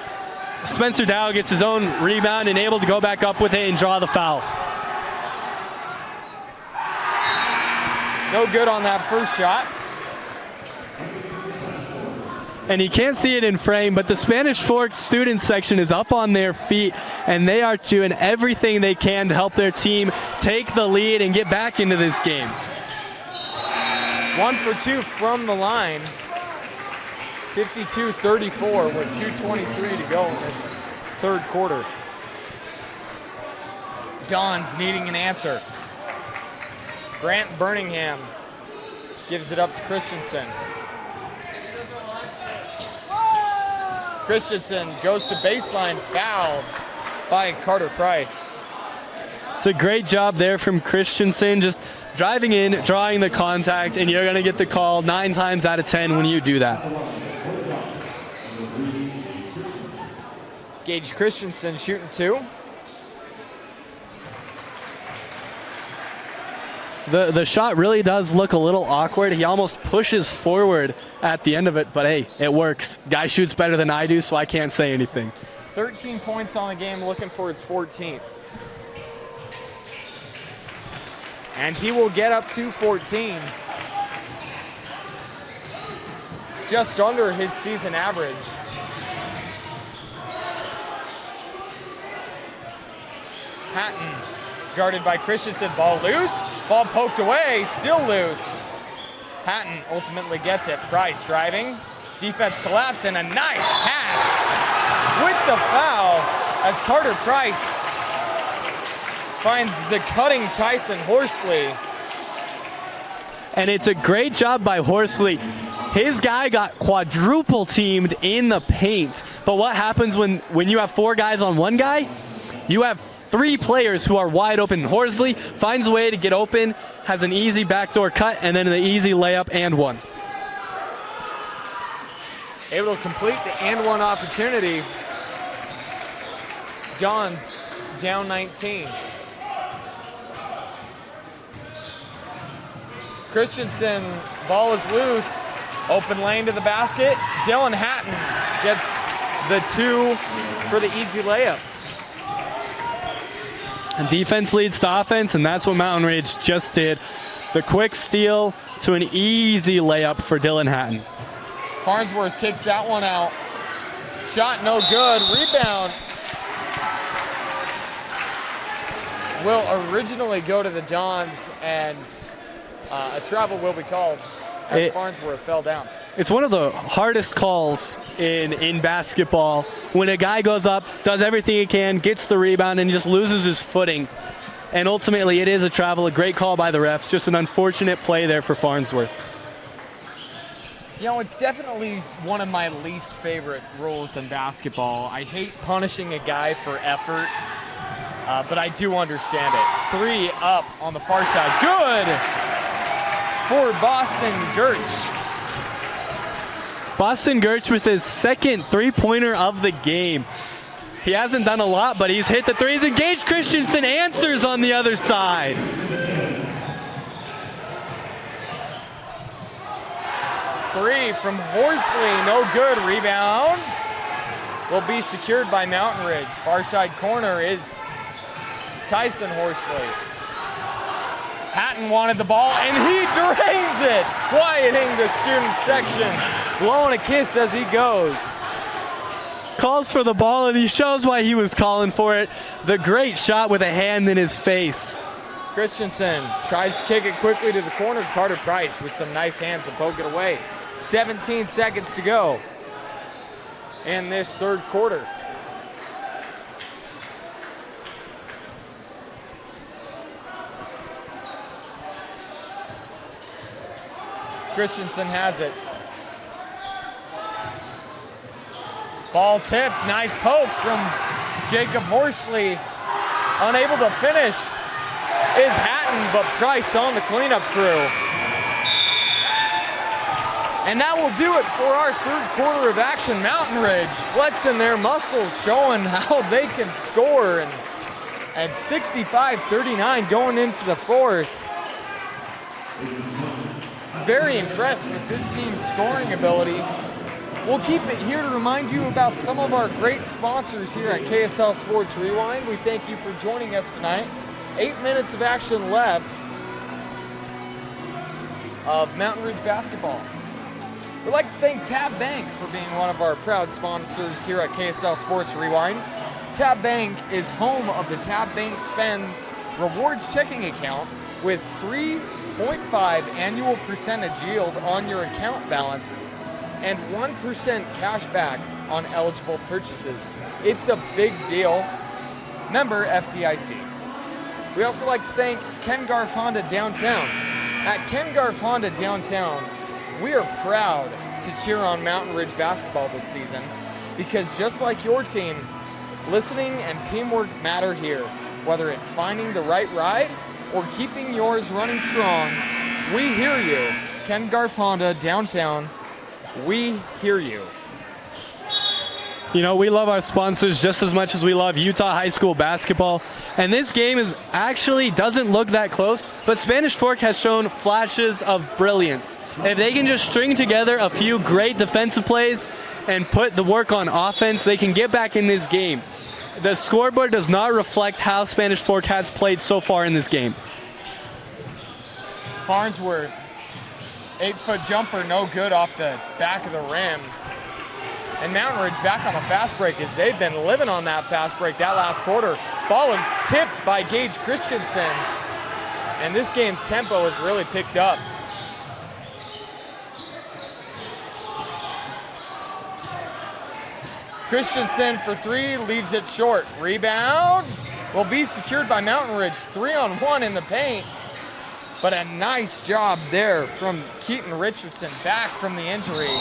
Spencer Dow gets his own rebound and able to go back up with it and draw the foul. No good on that first shot. And you can't see it in frame, but the Spanish Fork student section is up on their feet, and they are doing everything they can to help their team take the lead and get back into this game. 1 for 2 from the line. 52-34 with 2:23 to go in this third quarter. Dons needing an answer. Grant Birmingham gives it up to Christensen. Christensen goes to baseline, fouled by Carter Price. It's a great job there from Christensen, just driving in, drawing the contact, and you're going to get the call 9 times out of 10 when you do that. Gage Christensen shooting 2. The shot really does look a little awkward. He almost pushes forward at the end of it, but hey, it works. Guy shoots better than I do, so I can't say anything. 13 points on the game, looking for his 14th. And he will get up to 14. Just under his season average. Hatton guarded by Christensen. Ball loose. Ball poked away. Still loose. Hatton ultimately gets it. Price driving. Defense collapse and a nice pass with the foul as Carter Price finds the cutting Tyson Horsley. And it's a great job by Horsley. His guy got quadruple teamed in the paint. But what happens when you have 4 guys on one guy? You have 3 players who are wide open. Horsley finds a way to get open, has an easy backdoor cut, and then an easy layup and one. Able to complete the and one opportunity. Dons down 19. Christensen, ball is loose. Open lane to the basket. Dylan Hatton gets the 2 for the easy layup. And defense leads to offense, and that's what Mountain Ridge just did. The quick steal to an easy layup for Dylan Hatton. Farnsworth kicks that one out. Shot no good. Rebound will originally go to the Dons, and a travel will be called as Farnsworth fell down. It's one of the hardest calls in basketball when a guy goes up, does everything he can, gets the rebound, and just loses his footing. And ultimately, it is a travel, a great call by the refs. Just an unfortunate play there for Farnsworth. You know, it's definitely one of my least favorite rules in basketball. I hate punishing a guy for effort, but I do understand it. 3 up on the far side. Good for Boston Gertz. Boston Gertz with his second three-pointer of the game. He hasn't done a lot, but he's hit the threes. And Gage Christensen answers on the other side. Three from Horsley, no good. Rebound will be secured by Mountain Ridge. Far side corner is Tyson Horsley. Hatton wanted the ball, and he drains it, quieting the student section, blowing a kiss as he goes. Calls for the ball, and he shows why he was calling for it. The great shot with a hand in his face. Christensen tries to kick it quickly to the corner. Carter Price with some nice hands to poke it away. 17 seconds to go in this third quarter. Christensen has it. Ball tipped, nice poke from Jacob Horsley. Unable to finish is Hatton, but Price on the cleanup crew. And that will do it for our third quarter of action. Mountain Ridge flexing their muscles, showing how they can score. And 65-39 going into the fourth. Very impressed with this team's scoring ability. We'll keep it here to remind you about some of our great sponsors here at KSL Sports Rewind. We thank you for joining us tonight. 8 minutes of action left of Mountain Ridge basketball. We'd like to thank Tab Bank for being one of our proud sponsors here at KSL Sports Rewind. Tab Bank is home of the Tab Bank Spend Rewards checking account with 3.5 annual percentage yield on your account balance and 1% cash back on eligible purchases. It's a big deal. Member FDIC. We also like to thank Ken Garff Honda Downtown. At Ken Garff Honda Downtown, we are proud to cheer on Mountain Ridge basketball this season because just like your team, listening and teamwork matter here. Whether it's finding the right ride or keeping yours running strong, we hear you. Ken Garff Honda Downtown, we hear you. You know, we love our sponsors just as much as we love Utah high school basketball. And this game doesn't look that close, but Spanish Fork has shown flashes of brilliance. If they can just string together a few great defensive plays and put the work on offense, they can get back in this game. The scoreboard does not reflect how Spanish Fork has played so far in this game. Farnsworth, 8-foot jumper, no good off the back of the rim. And Mountain Ridge back on a fast break as they've been living on that fast break that last quarter. Ball is tipped by Gage Christensen. And this game's tempo has really picked up. Christensen for three, leaves it short. Rebounds will be secured by Mountain Ridge. 3-on-1 in the paint. But a nice job there from Keaton Richardson back from the injury.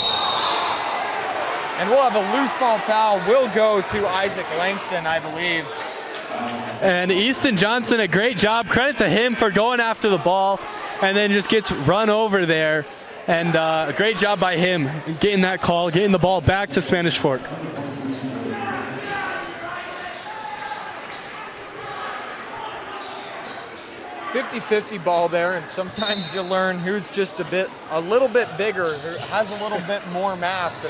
And we'll have a loose ball foul. Will go to Isaac Langston, I believe. And Easton Johnson, a great job. Credit to him for going after the ball and then just gets run over there. And a great job by him getting that call, getting the ball back to Spanish Fork. .50 ball there, and sometimes you learn who's just a little bit bigger, who has a little bit more mass.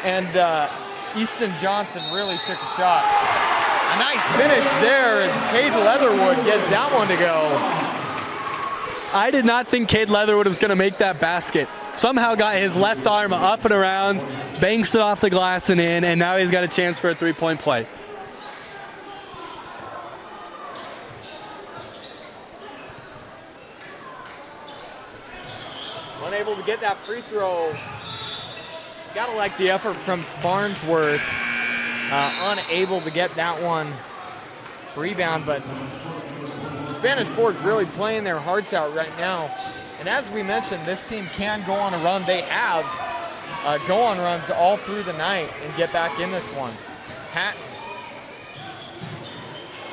And Easton Johnson really took a shot. A nice finish there as Cade Leatherwood gets that one to go. I did not think Cade Leatherwood was going to make that basket. Somehow got his left arm up and around, banks it off the glass and in, and now he's got a chance for a three-point play. Unable to get that free throw. Gotta like the effort from Farnsworth. Unable to get that one rebound, but Spanish Fork really playing their hearts out right now. And as we mentioned, this team can go on a run. They have go on runs all through the night and get back in this one. Hatton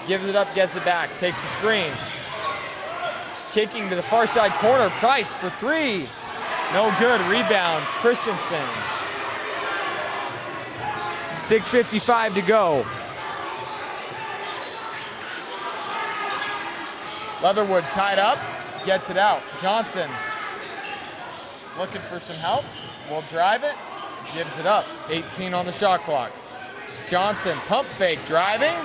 gives it up, gets it back, takes the screen. Kicking to the far side corner, Price for three. No good. Rebound, Christensen. 6:55 to go. Leatherwood tied up, gets it out. Johnson looking for some help. Will drive it, gives it up. 18 on the shot clock. Johnson, pump fake, driving.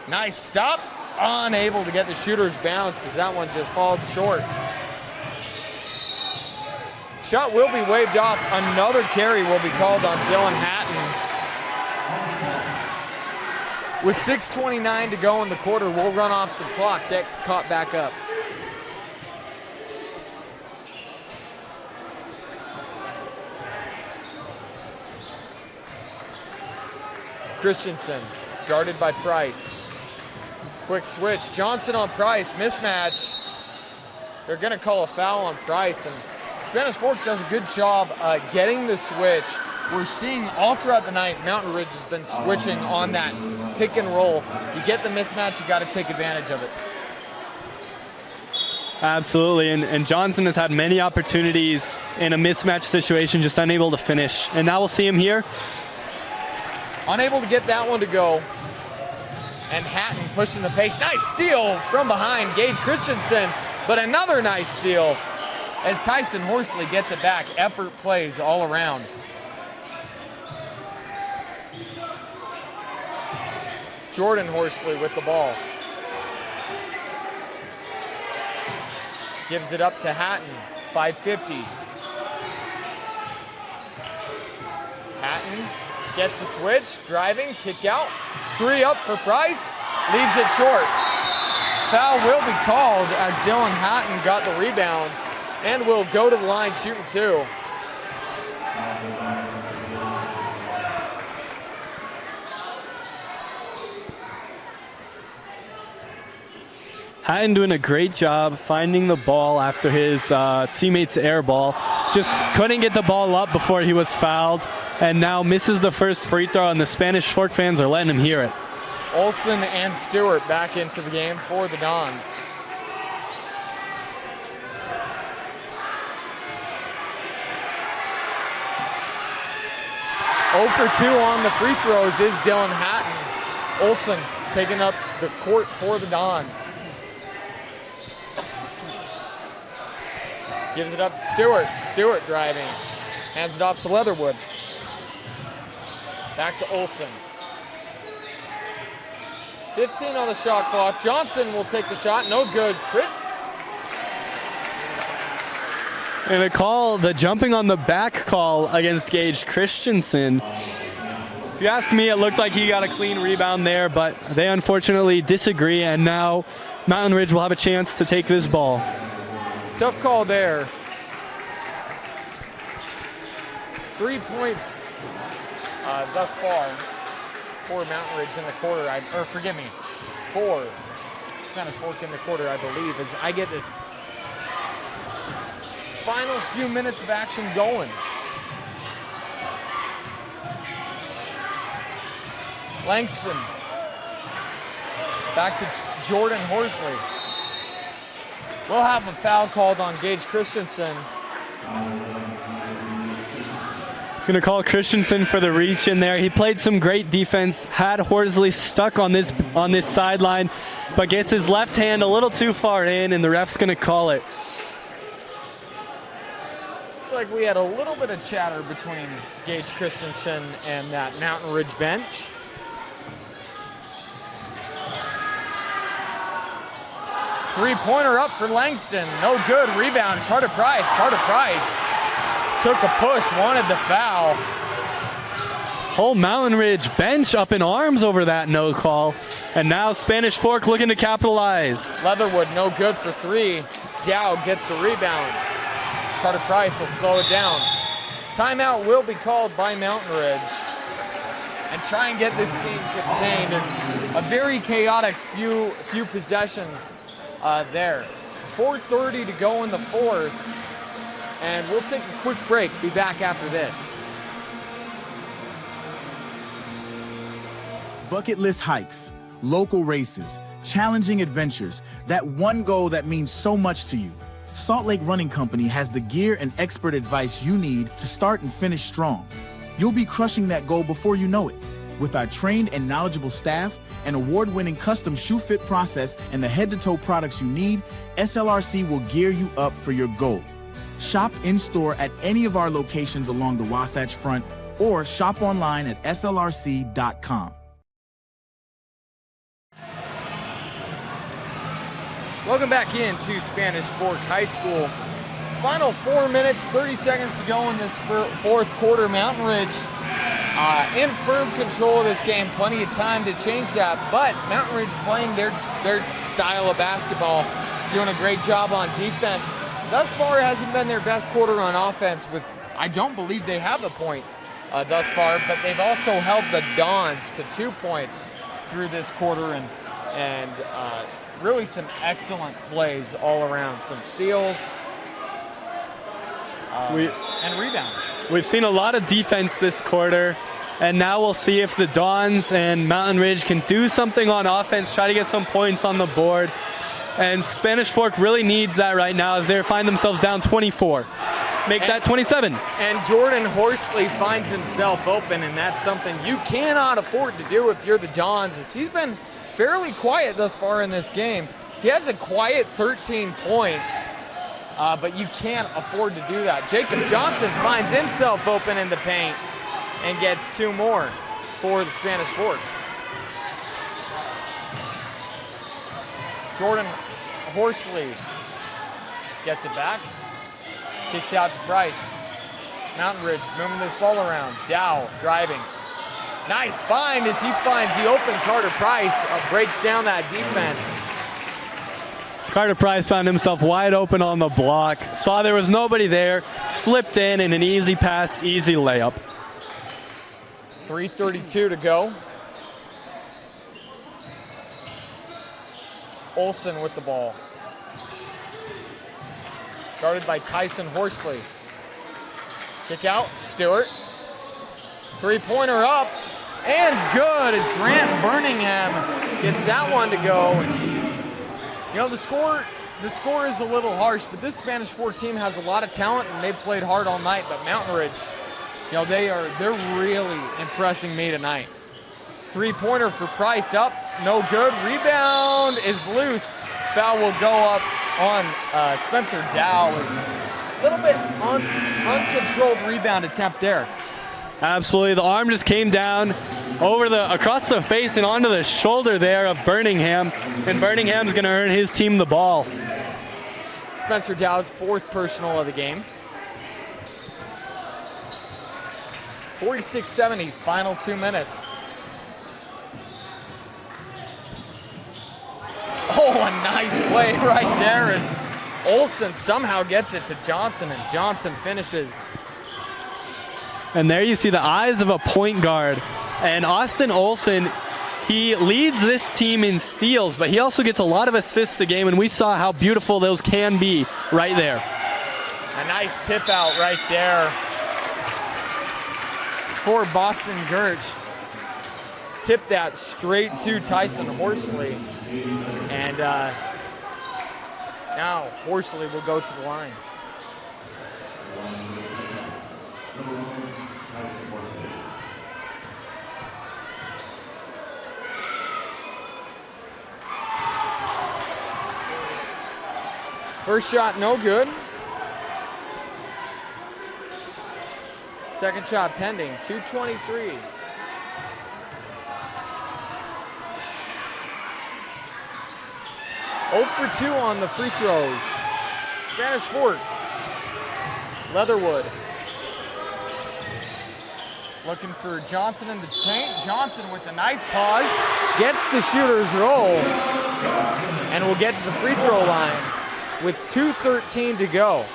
Nice stop. Unable to get the shooter's bounce as that one just falls short. Shot will be waved off. Another carry will be called on Dylan Hatton. With 6:29 to go in the quarter, we'll run off some clock. That caught back up. Christensen, guarded by Price. Quick switch, Johnson on Price, mismatch. They're gonna call a foul on Price, and Spanish Fork does a good job getting the switch. We're seeing all throughout the night, Mountain Ridge has been switching on that pick and roll. You get the mismatch, you gotta take advantage of it. Absolutely, and Johnson has had many opportunities in a mismatch situation, just unable to finish. And now we'll see him here. Unable to get that one to go. And Hatton pushing the pace. Nice steal from behind Gage Christensen, but another nice steal as Tyson Horsley gets it back. Effort plays all around. Jordan Horsley with the ball. Gives it up to Hatton, 5:50. Hatton gets the switch, driving, kick out. 3 up for Price, leaves it short. Foul will be called as Dylan Hatton got the rebound and will go to the line shooting 2. Hatton doing a great job finding the ball after his teammate's air ball. Just couldn't get the ball up before he was fouled, and now misses the first free throw, and the Spanish Fork fans are letting him hear it. Olsen and Stewart back into the game for the Dons. Oh for 2 on the free throws is Dylan Hatton. Olsen taking up the court for the Dons. Gives it up to Stewart. Stewart driving. Hands it off to Leatherwood. Back to Olsen. 15 on the shot clock. Johnson will take the shot. No good. Crit. And a call, the jumping on the back call against Gage Christensen. If you ask me, it looked like he got a clean rebound there, but they unfortunately disagree, and now Mountain Ridge will have a chance to take this ball. Tough call there. 3 points thus far for Mountain Ridge in the quarter. Forgive me, 4 Spanish Fork in the quarter, I believe, as I get this final few minutes of action going. Langston. Back to Jordan Horsley. We'll have a foul called on Gage Christensen. Going to call Christensen for the reach in there. He played some great defense, had Horsley stuck on this sideline, but gets his left hand a little too far in, and the ref's going to call it. Looks like we had a little bit of chatter between Gage Christensen and that Mountain Ridge bench. Three-pointer up for Langston. No good. Rebound. Carter Price. Carter Price took a push, wanted the foul. Whole Mountain Ridge bench up in arms over that no call. And now Spanish Fork looking to capitalize. Leatherwood no good for 3. Dow gets the rebound. Carter Price will slow it down. Timeout will be called by Mountain Ridge. And try and get this team contained. It's a very chaotic few possessions there. 4:30 to go in the fourth, and we'll take a quick break. Be back after this. Bucket list hikes, local races, challenging adventures, that one goal that means so much to you. Salt Lake Running Company has the gear and expert advice you need to start and finish strong. You'll be crushing that goal before you know it. With our trained and knowledgeable staff, an award-winning custom shoe fit process, and the head-to-toe products you need, SLRC will gear you up for your goal. Shop in-store at any of our locations along the Wasatch Front or shop online at slrc.com. Welcome back into Spanish Fork High School. Final 4 minutes, 30 seconds to go in this fourth quarter. Mountain Ridge in firm control of this game. Plenty of time to change that, but Mountain Ridge playing their style of basketball, doing a great job on defense. Thus far, it hasn't been their best quarter on offense. I don't believe they have a point thus far, but they've also held the Dons to 2 points through this quarter, and really some excellent plays all around. Some steals and rebounds. We've seen a lot of defense this quarter, and now we'll see if the Dons and Mountain Ridge can do something on offense, try to get some points on the board. And Spanish Fork really needs that right now as they find themselves down 24. Make that 27. And Jordan Horsley finds himself open, and that's something you cannot afford to do if you're the Dons. He's been fairly quiet thus far in this game. He has a quiet 13 points, but you can't afford to do that. Jacob Johnson finds himself open in the paint and gets 2 more for the Spanish Fork. Jordan Horsley gets it back, kicks out to Price. Mountain Ridge moving this ball around. Dow driving. Nice find as he finds the open Carter Price, breaks down that defense. Carter Price found himself wide open on the block, saw there was nobody there, slipped in, and an easy pass, easy layup. 3:32 to go. Olsen with the ball. Guarded by Tyson Horsley. Kick out, Stewart. Three-pointer up, and good as Grant Birmingham gets that one to go. You know, the score is a little harsh, but this Spanish Fork team has a lot of talent, and they've played hard all night. But Mountain Ridge, you know, they're really impressing me tonight. Three-pointer for Price up, no good. Rebound is loose. Foul will go up on Spencer Dow. A little bit uncontrolled rebound attempt there. Absolutely, the arm just came down across the face and onto the shoulder there of Birmingham, and Birmingham's going to earn his team the ball. Spencer Dow's 4th personal of the game. 46-70, final 2 minutes. Oh, a nice play right there as Olsen somehow gets it to Johnson, and Johnson finishes. And there you see the eyes of a point guard. And Austin Olsen, he leads this team in steals, but he also gets a lot of assists a game, and we saw how beautiful those can be right there. A nice tip out right there for Boston Gertz. Tip that straight to Tyson Horsley. And now Horsley will go to the line. First shot, no good. Second shot pending, 2:23. Oh for 2 on the free throws. Spanish Fork. Leatherwood. Looking for Johnson in the paint. Johnson with a nice pause. Gets the shooter's roll. And will get to the free throw line with 2:13 to go.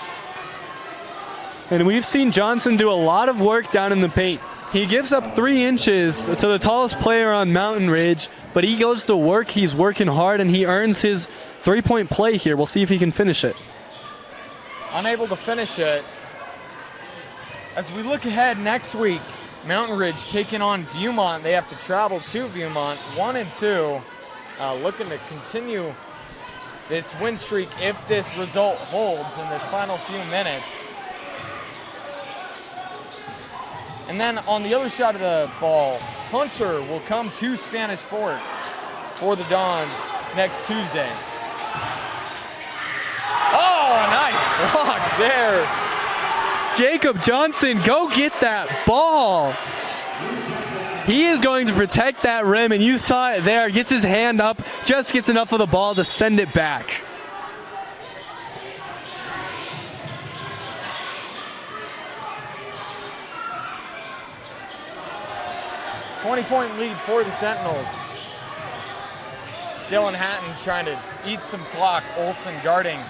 And we've seen Johnson do a lot of work down in the paint. He gives up 3 inches to the tallest player on Mountain Ridge, but he goes to work, he's working hard, and he earns his 3-point play here. We'll see if he can finish it. Unable to finish it. As we look ahead next week, Mountain Ridge taking on Viewmont. They have to travel to Viewmont, 1-2, looking to continue this win streak if this result holds in this final few minutes. And then on the other side of the ball, Hunter will come to Spanish Fork for the Dons next Tuesday. Oh, nice block there. Jacob Johnson, go get that ball. He is going to protect that rim, and you saw it there. Gets his hand up, just gets enough of the ball to send it back. "20-point lead for the Sentinels. Dylan Hatton trying to eat some clock. Olsen guarding.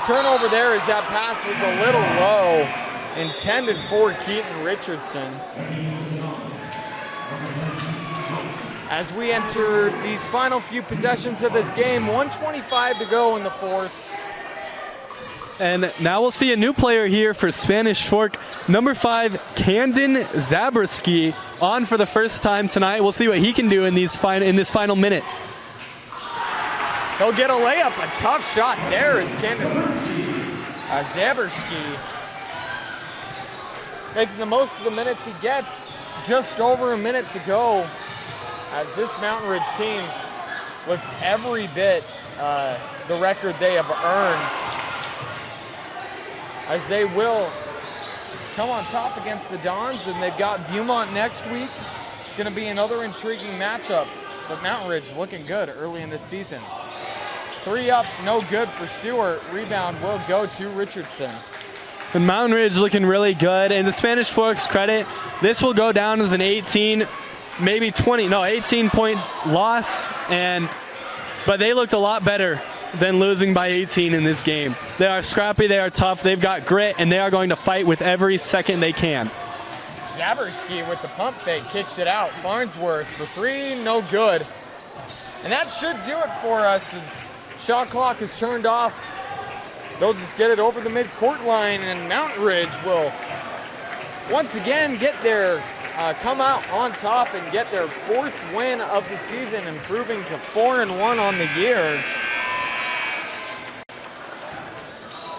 Turnover there as that pass was a little low. Intended for Keaton Richardson. As we enter these final few possessions of this game, 1:25 to go in the fourth. And now we'll see a new player here for Spanish Fork. Number 5, Camden Zabriskie, on for the first time tonight. We'll see what he can do in this final minute. He'll get a layup. A tough shot there is Camden Zabriskie. Making the most of the minutes he gets. Just over a minute to go as this Mountain Ridge team looks every bit the record they have earned, as they will come on top against the Dons, and they've got Viewmont next week. It's going to be another intriguing matchup, but Mountain Ridge looking good early in this season. 3 up, no good for Stewart. Rebound will go to Richardson. And Mountain Ridge looking really good. And the Spanish Fork's credit, this will go down as an 18, maybe 18-point loss. But they looked a lot better than losing by 18 in this game. They are scrappy, they are tough, they've got grit, and they are going to fight with every second they can. Zabriskie with the pump fake kicks it out. Farnsworth for 3, no good. And that should do it for us as shot clock is turned off. They'll just get it over the midcourt line, and Mountain Ridge will once again come out on top and get their 4th win of the season, improving to 4-1 on the year.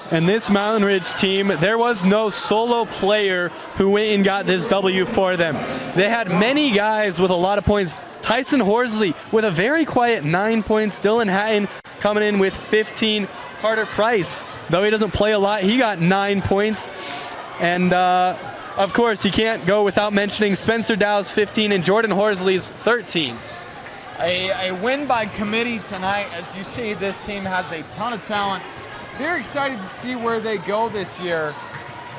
And this Mountain Ridge team, there was no solo player who went and got this W for them. They had many guys with a lot of points. Tyson Horsley with a very quiet 9 points. Dylan Hatton coming in with 15. Carter Price, though he doesn't play a lot, he got 9 points. And of course, you can't go without mentioning Spencer Dow's 15 and Jordan Horsley's 13. A win by committee tonight. As you see, this team has a ton of talent. Very excited to see where they go this year.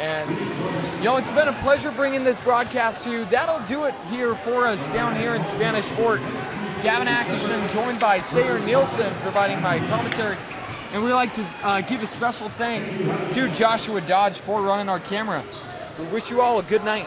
And, it's been a pleasure bringing this broadcast to you. That'll do it here for us down here in Spanish Fork. Gavin Atkinson joined by Sayer Nielsen providing my commentary. And we'd like to give a special thanks to Joshua Dodge for running our camera. We wish you all a good night.